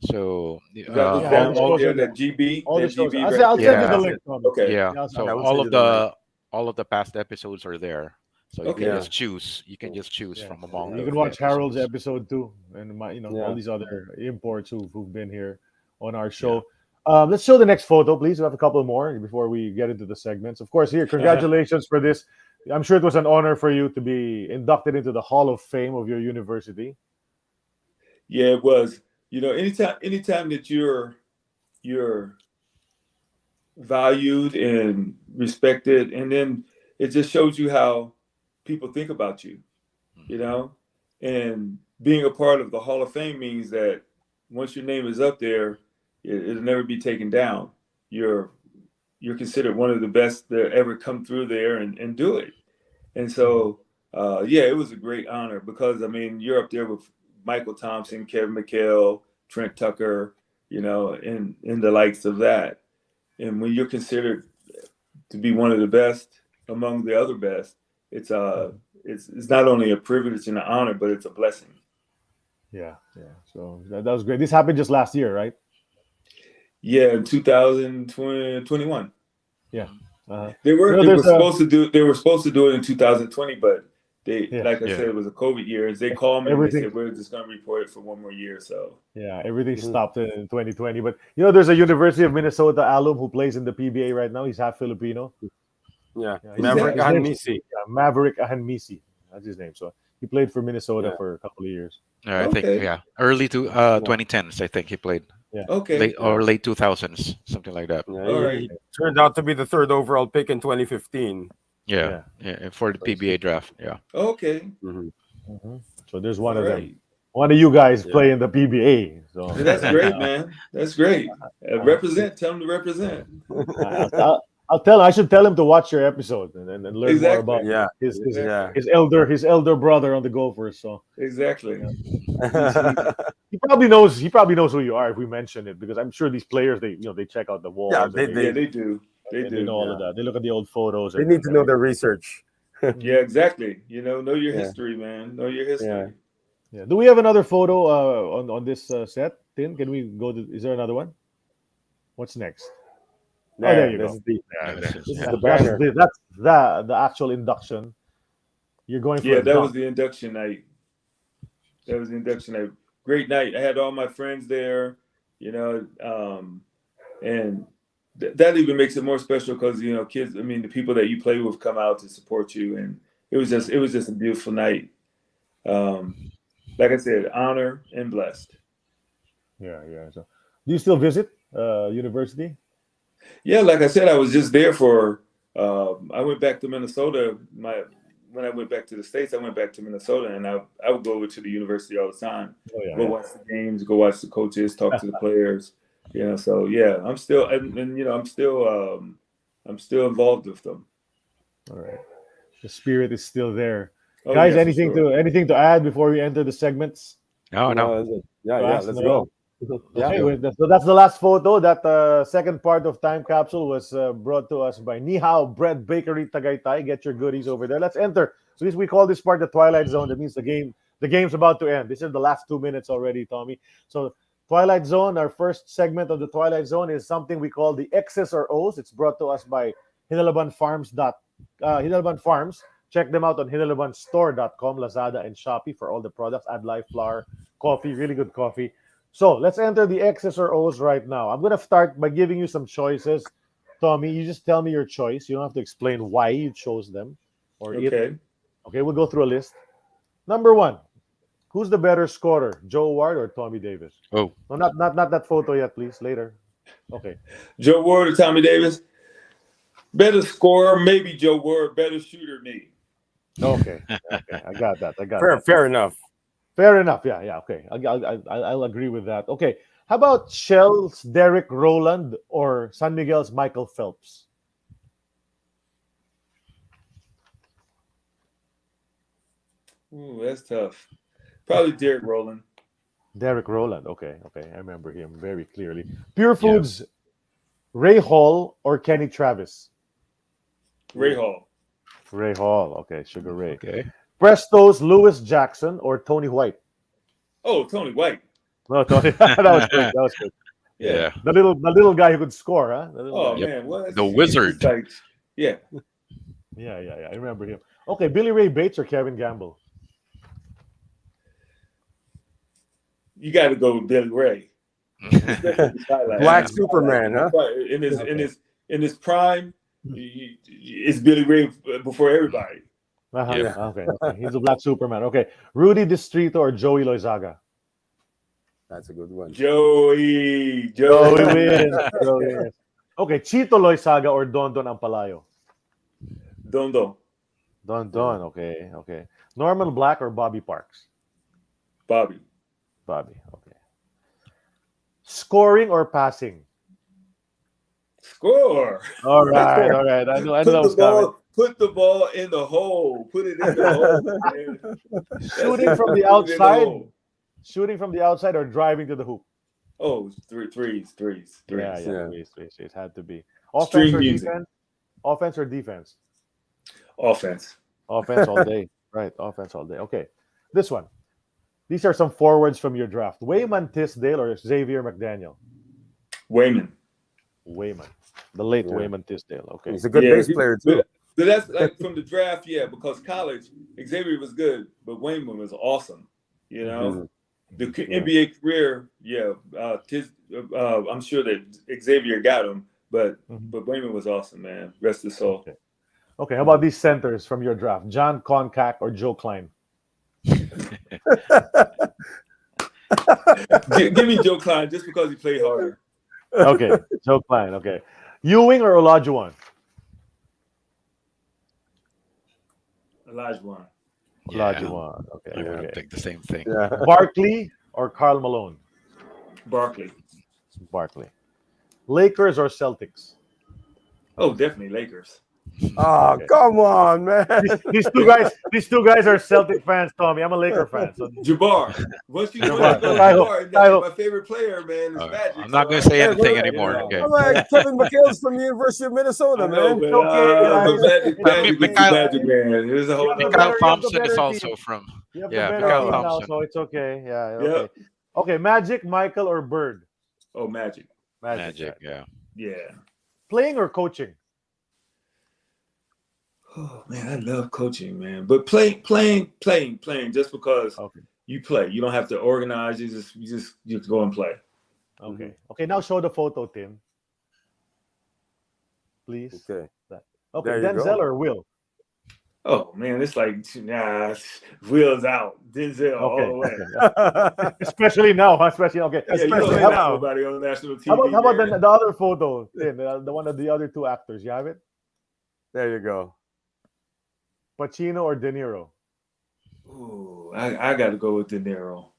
So all that GB. All the shows. GB I'll send you the link. Okay. Yeah. So all of the past episodes are there. So you can just choose. You can just choose from among. You can watch Harold's episode too, and all these other imports who've been here on our show. Yeah. Let's show the next photo, please. We have a couple more before we get into the segments. Of course, here, congratulations for this. I'm sure it was an honor for you to be inducted into the Hall of Fame of your university. Yeah, it was. Anytime that you're you're valued and respected, and then it just shows you how people think about you, you know. And being a part of the Hall of Fame means that once your name is up there, it'll never be taken down. You're considered one of the best that ever come through there and do it. And so, yeah, it was a great honor because, I mean, you're up there with Michael Thompson, Kevin McHale, Trent Tucker, you know, and the likes of that. And when you're considered to be one of the best among the other best, it's not only a privilege and an honor, but it's a blessing. Yeah. So that was great. This happened just last year, right? Yeah, in 2021. Yeah. They were supposed to do it in 2020, but like I said, it was a COVID year. They called me and they said we're just going to report it for one more year. So yeah, everything stopped in 2020. But there's a University of Minnesota alum who plays in the PBA right now. He's half Filipino. Yeah, Maverick Ahanmisi. Maverick Ahanmisi. That's his name. So he played for Minnesota for a couple of years. I think early to 2010s. I think he played. Yeah. Okay. Late 2000s, something like that. Yeah, he turned out to be the 3rd overall pick in 2015. Yeah, for the PBA draft. Yeah. Okay. So there's one of them. One of you guys play in the PBA. So that's great, man. That's great. Represent. Tell him to represent. I should tell him to watch your episode and learn more about his elder brother on the Gophers. So exactly. He probably knows who you are if we mention it, because I'm sure these players they check out the walls. Yeah, they do. They know all of that. They look at the old photos. They need to know their research. Yeah, exactly. Know your history, man. Know your history. Yeah. Do we have another photo on this set? Tin, can we go to? Is there another one? What's next? There you go. This is the banner. That's the actual induction. You're going for that was the induction night. Great night. I had all my friends there, and that even makes it more special because kids. I mean, the people that you play with come out to support you, and it was just a beautiful night. Like I said, honor and blessed. Yeah. So, do you still visit university? Yeah, like I said, I was just there for. I went back to Minnesota. When I went back to the States, I went back to Minnesota, and I would go over to the university all the time. Go watch the games, go watch the coaches, talk to the players. So yeah, I'm still, I'm still involved with them. All right, the spirit is still there. Guys, anything to add before we enter the segments? No. Let's go. So that's the last photo. That second part of Time Capsule was brought to us by Nihao Bread Bakery Tagaytay. Get your goodies over there. Let's enter. So we call this part the Twilight Zone. That means the game's about to end. This is the last 2 minutes already, Tommy. So Twilight Zone, our first segment of the Twilight Zone, is something we call the X's or O's. It's brought to us by Hinalaban Farms. Check them out on hinalabanstore.com, Lazada, and Shopee for all the products. Add live flour, coffee, really good coffee. So let's enter the X's or O's right now. I'm going to start by giving you some choices. Tommy, you just tell me your choice. You don't have to explain why you chose them. Okay, we'll go through a list. Number 1, who's the better scorer, Joe Ward or Tommy Davis? Oh. No, not that photo yet, please. Later. Okay. Joe Ward or Tommy Davis? Better scorer, maybe Joe Ward. Better shooter, me. Okay. I got that. Fair enough. Fair enough. Yeah. Okay. I'll agree with that. Okay. How about Shell's Derek Rowland or San Miguel's Michael Phelps? Ooh, that's tough. Probably Derek Rowland. Derek Rowland. Okay. I remember him very clearly. Pure Foods, Ray Hall or Kenny Travis? Ray Hall. Ray Hall. Okay. Sugar Ray. Okay. Presto's Lewis Jackson or Tony White? Oh, Tony White. No, Tony. That was good. Yeah. The little guy who could score, huh? Man, what? The wizard. Yeah. Yeah. I remember him. Okay, Billy Ray Bates or Kevin Gamble? You got to go with Billy Ray. Black Superman, huh? In his prime, it's Billy Ray before everybody. Okay. He's a Black Superman. Okay, Rudy Distrito or Joey Loizaga? That's a good one. Joey wins. Joey wins. Okay, Chito Loizaga or Don Don Ampalayo? Dondo. Don Don, okay. Norman Black or Bobby Parks? Bobby. Bobby, okay. Scoring or passing? Score. All right. I knew that was coming. Put the ball in the hole. Put it in the hole, man. Shooting from the outside. Shooting from the outside or driving to the hoop? Oh, threes. Yeah. Threes. Had to be. Offense String or music. defense? Offense or defense? Offense. Offense all day. Right, offense all day. Okay, this one. These are some forwards from your draft. Wayman Tisdale or Xavier McDaniel? Wayman. The late Wayman Tisdale. Okay. He's a good base player, too. But that's like from the draft, because college, Xavier was good, but Wayman was awesome. You know? The NBA career, I'm sure that Xavier got him, but Wayman was awesome, man. Rest his soul. Okay, how about these centers from your draft? John Concac or Joe Klein? Give me Joe Klein just because he played harder. Okay, Joe Klein. Okay, Ewing or Olajuwon? Olajuwon. Olajuwon. Okay. I would think the same thing. Yeah. Barkley or Karl Malone? Barkley. Lakers or Celtics? Oh, definitely Lakers. Oh, come on, man. These two guys are Celtic fans, Tommy. I'm a Laker fan. So Jabbar. Once you go Jabbar, my favorite player, man, is Magic. I'm not going to say anything anymore. Okay. I'm like Kevin McHale's from the University of Minnesota, man. Magic, man. There's a whole Mikhail Thompson is also from. Mikhail Thompson. So it's okay. Okay. Okay, Magic, Michael, or Bird? Oh, Magic. Magic, yeah. Playing or coaching? Oh man, I love coaching, man. But playing, just because you play. You don't have to organize. You just go and play. Okay. Okay. Now show the photo, Tim. Please. Okay. Okay. Denzel or Will? Oh man, it's like Will's out. Denzel all the way. Especially now. Especially okay. Yeah, Especially you don't have nobody on national TV. How about the other photo, Tim? The one of the other two actors. You have it? There you go. Pacino or De Niro? Ooh, I got to go with De Niro.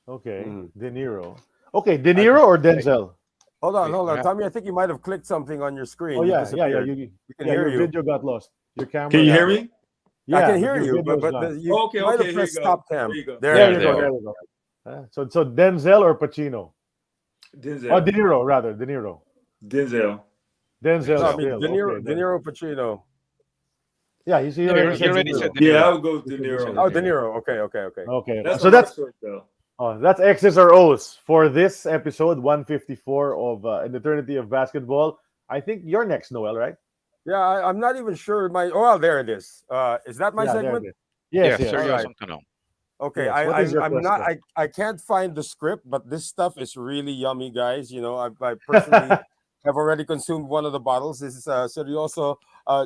Okay, De Niro. Okay, De Niro or Denzel? Hold on. Tommy, I think you might have clicked something on your screen. Oh, yeah. We can hear you. Your video got lost. Your camera. Can you hear me? Yeah, I can hear you, but you might have pressed stop cam. There you go. So Denzel or Pacino? Denzel. Oh, De Niro, rather. De Niro. Denzel. De Niro, Pacino. Yeah, he already said De Niro. Yeah, I would go with De Niro. Oh, De Niro. Okay. That's so that's choice, though. That's X's or O's for this episode 154 of An Eternity of Basketball. I think you're next, Noel, right? Yeah, I'm not even sure. There it is. Is that my segment? Yes. Right. Okay, yes. I'm not. I can't find the script, but this stuff is really yummy, guys. You know, I personally have already consumed one of the bottles. This is Serioso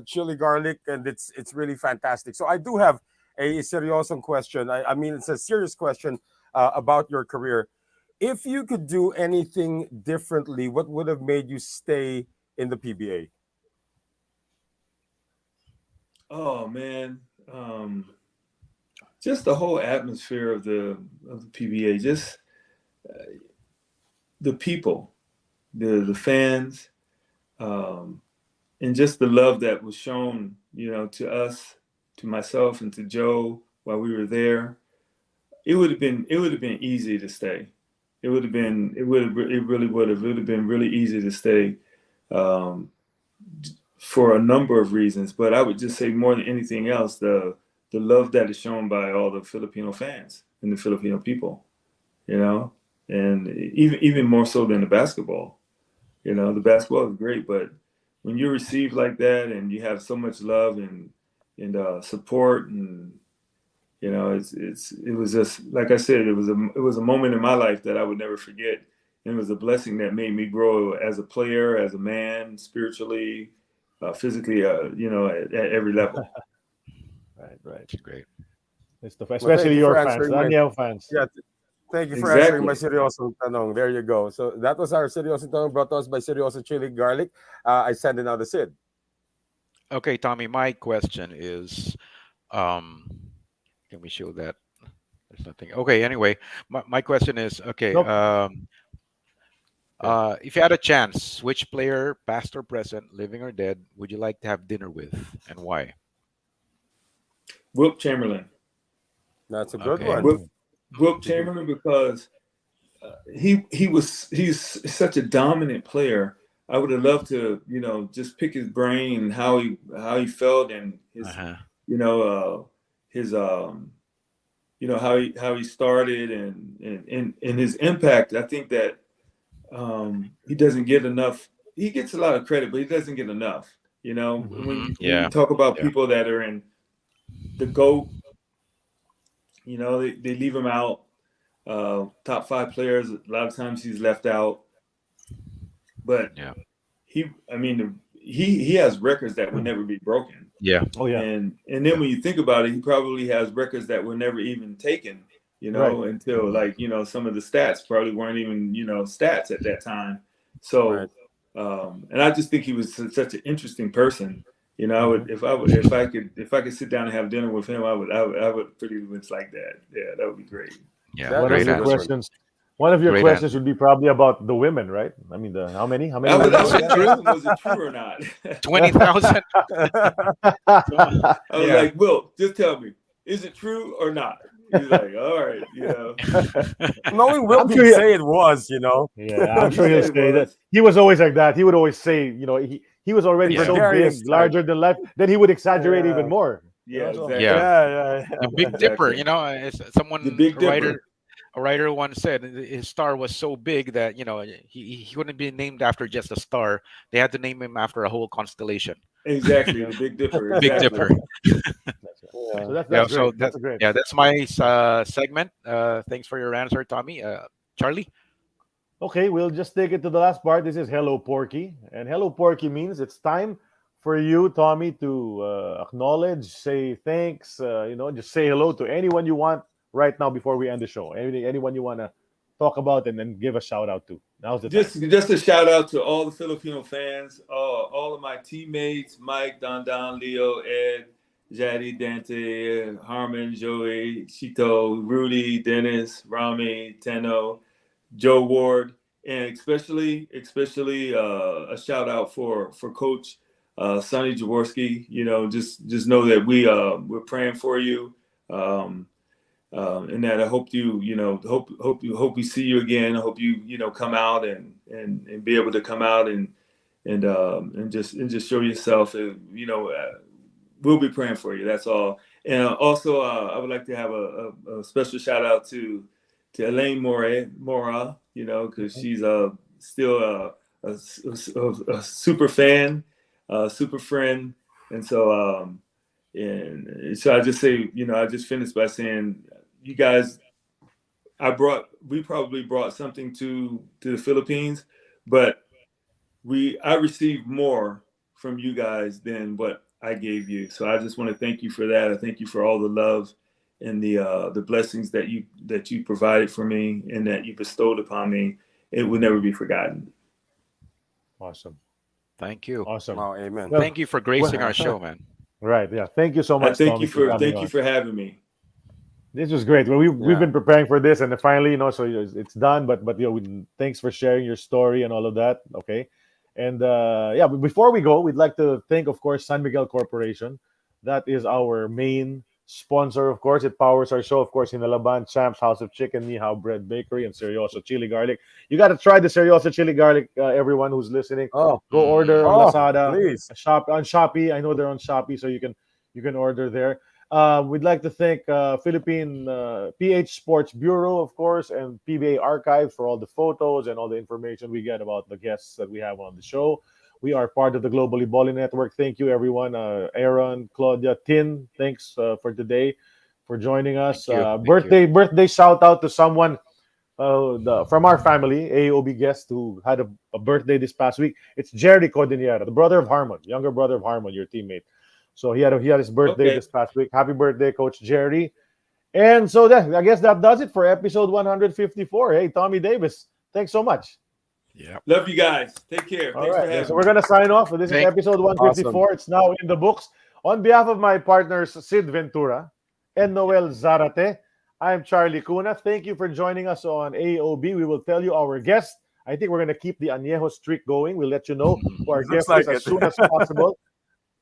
chili garlic, and it's really fantastic. So I do have a Serioso question. I mean, it's a serious question about your career. If you could do anything differently, what would have made you stay in the PBA? Oh man, just the whole atmosphere of the PBA, just the people, the fans, and just the love that was shown, to us, to myself, and to Joe while we were there. It would have been easy to stay. It really would have been really easy to stay. For a number of reasons, but I would just say more than anything else, the love that is shown by all the Filipino fans and the Filipino people, and even more so than the basketball. The basketball is great, but when you're received like that and you have so much love and support, and it was just like I said, it was a moment in my life that I would never forget, and it was a blessing that made me grow as a player, as a man, spiritually. Physically, at every level. Right. It's great. Especially your fans, Añejo fans. Yeah, Thank you for answering my Exactly. Seryoso Tanong. There you go. So that was our Seryoso Tanong brought to us by Seryoso Chili Garlic. I send it now to Sid. Okay, Tommy, my question is, um, can we show that? There's nothing. Okay, anyway, my question is, okay, Nope. if you had a chance, which player, past or present, living or dead, would you like to have dinner with, and why? Wilt Chamberlain. That's a good Okay. one. Wilt Chamberlain because he's such a dominant player. I would have loved to, just pick his brain, how he felt, and his, Uh-huh. his how he started, and his impact. I think that he doesn't get enough. He gets a lot of credit, but he doesn't get enough. When you Yeah. talk about Yeah. people that are in the GOAT, they leave him out. Top 5 players, a lot of times he's left out. But Yeah. he has records that will never be broken. Yeah. Oh yeah. And then when you think about it, he probably has records that were never even taken, Right. until some of the stats probably weren't even, stats at that time. So, Right. And I just think he was such an interesting person. I would, if I could sit down and have dinner with him, I would pretty much like that. Yeah, that would be great. Yeah. That One of is Great a your good answer. one. questions. One of your Great questions answer. would be probably about the women, right? I mean, the how many? How many I was, women? I Is was it true? asking, was it true or not? 20,000. I was Yeah. like, Will, just tell me, is it true or not? He's like, all right. Knowing Wilt, I'm sure. he'd say it was. Yeah, I'm He sure he'll said it say that. was. He was always like that. He would always say, he was The already so gregarious big, type. larger than life. Then he would exaggerate even Yeah. more. Yeah, So exactly. Yeah. Yeah. The Big Dipper, Exactly. The someone Big Dipper. a writer once said his star was so big that he couldn't be named after just a star. They had to name him after a whole constellation. Exactly, yeah, the Big Dipper. Big Exactly. Dipper. that's right. Yeah. So that's Yeah. that's So great. That's a great. that's my segment. Thanks for your answer, Tommy. Charlie. Okay, we'll just take it to the last part. This is Hello Porky, and Hello Porky means it's time for you, Tommy, to acknowledge, say thanks, just say hello to anyone you want right now before we end the show. Anyone you want to talk about and then give a shout out to. Now's the time. Just a shout out to all the Filipino fans, all of my teammates, Mike, Don, Leo, Ed, Jaddy, Dante, Harmon, Joey, Chito, Rudy, Dennis, Rami, Teno, Joe Ward, and especially a shout out for Coach Sonny Jaworski. Just know that we're praying for you, and that I hope hope we see you again. I hope you come out and be able to come out and just show yourself. We'll be praying for you. That's all. And also, I would like to have a special shout out to Elaine Mora, because she's still a super fan, super friend. And so I just say, I just finished by saying, you guys, we probably brought something to the Philippines, but I received more from you guys than what I gave you. So I just want to thank you for that. I thank you for all the love and the blessings that you provided for me and that you bestowed upon me. It will never be forgotten. Awesome. Thank you. Awesome. Wow, amen. Well, Thank you for gracing our show, man. right. Yeah. Thank you so I much, Tommy, for coming thank on. you for having me. This was great. Well, we've Yeah. been preparing for this, and then finally, so it's done. But thanks for sharing your story and all of that. Okay, and but before we go, we'd like to thank, of course, San Miguel Corporation. That is our main sponsor. Of course, it powers our show. Of course, in Alaban, Champs, House of Chicken, Nihao Bread Bakery, and Seryoso Chili Garlic. You got to try the Seryoso Chili Garlic. Everyone who's listening, Oh, go order on oh, Lazada, please. on Shopee. I know they're on Shopee, so you can order there. We'd like to thank Philippine PH Sports Bureau, of course, and PBA Archive for all the photos and all the information we get about the guests that we have on the show. We are part of the Globally Ballin Network. Thank you, everyone. Aaron, Claudia, Tin, thanks for today, for joining us. Thank you. Thank you. Birthday shout out to someone from our family, AEOB guest who had a birthday this past week. It's Jerry Cordiniera, the brother of Harmon, younger brother of Harmon, your teammate. So he had his birthday Okay. this past week. Happy birthday, Coach Jerry. And so then, I guess that does it for episode 154. Hey, Tommy Davis, thanks so much. Yeah. Love you guys. Take care. All Thanks for right, having so me. we're going to sign off. This is Thank- episode 154. It's now in the books. On behalf of my partners, Sid Ventura and Noel Zarate, I'm Charlie Cuna. Thank you for joining us on AEOB. We will tell you our guest. I think we're going to keep the Añejo streak going. We'll let you know who our guest like is as it. soon as possible.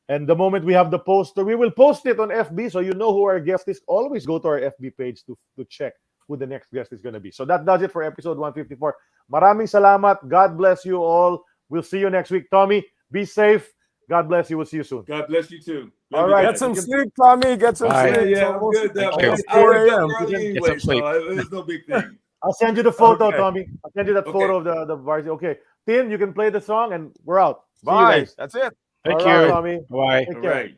And the moment we have the poster, we will post it on FB so you know who our guest is. Always go to our FB page to check who the next guest is going to be. So that does it for episode 154. Maraming salamat. God bless you all. We'll see you next week. Tommy, be safe. God bless you. We'll see you soon. God bless you too. All Love you right. Get guys. some sleep, Tommy. Get some Bye. sleep. Yeah, I'm good. Thank I you. was 4 up a.m. early Get anyway, some sleep. so it was no big thing. I'll send you the photo, Okay. Tommy. I'll send you that photo of the varsity. Okay. Tim, you can play the song and we're out. See you Bye. guys. That's it. Thank All right, you. Tommy. Bye. Take All care. right.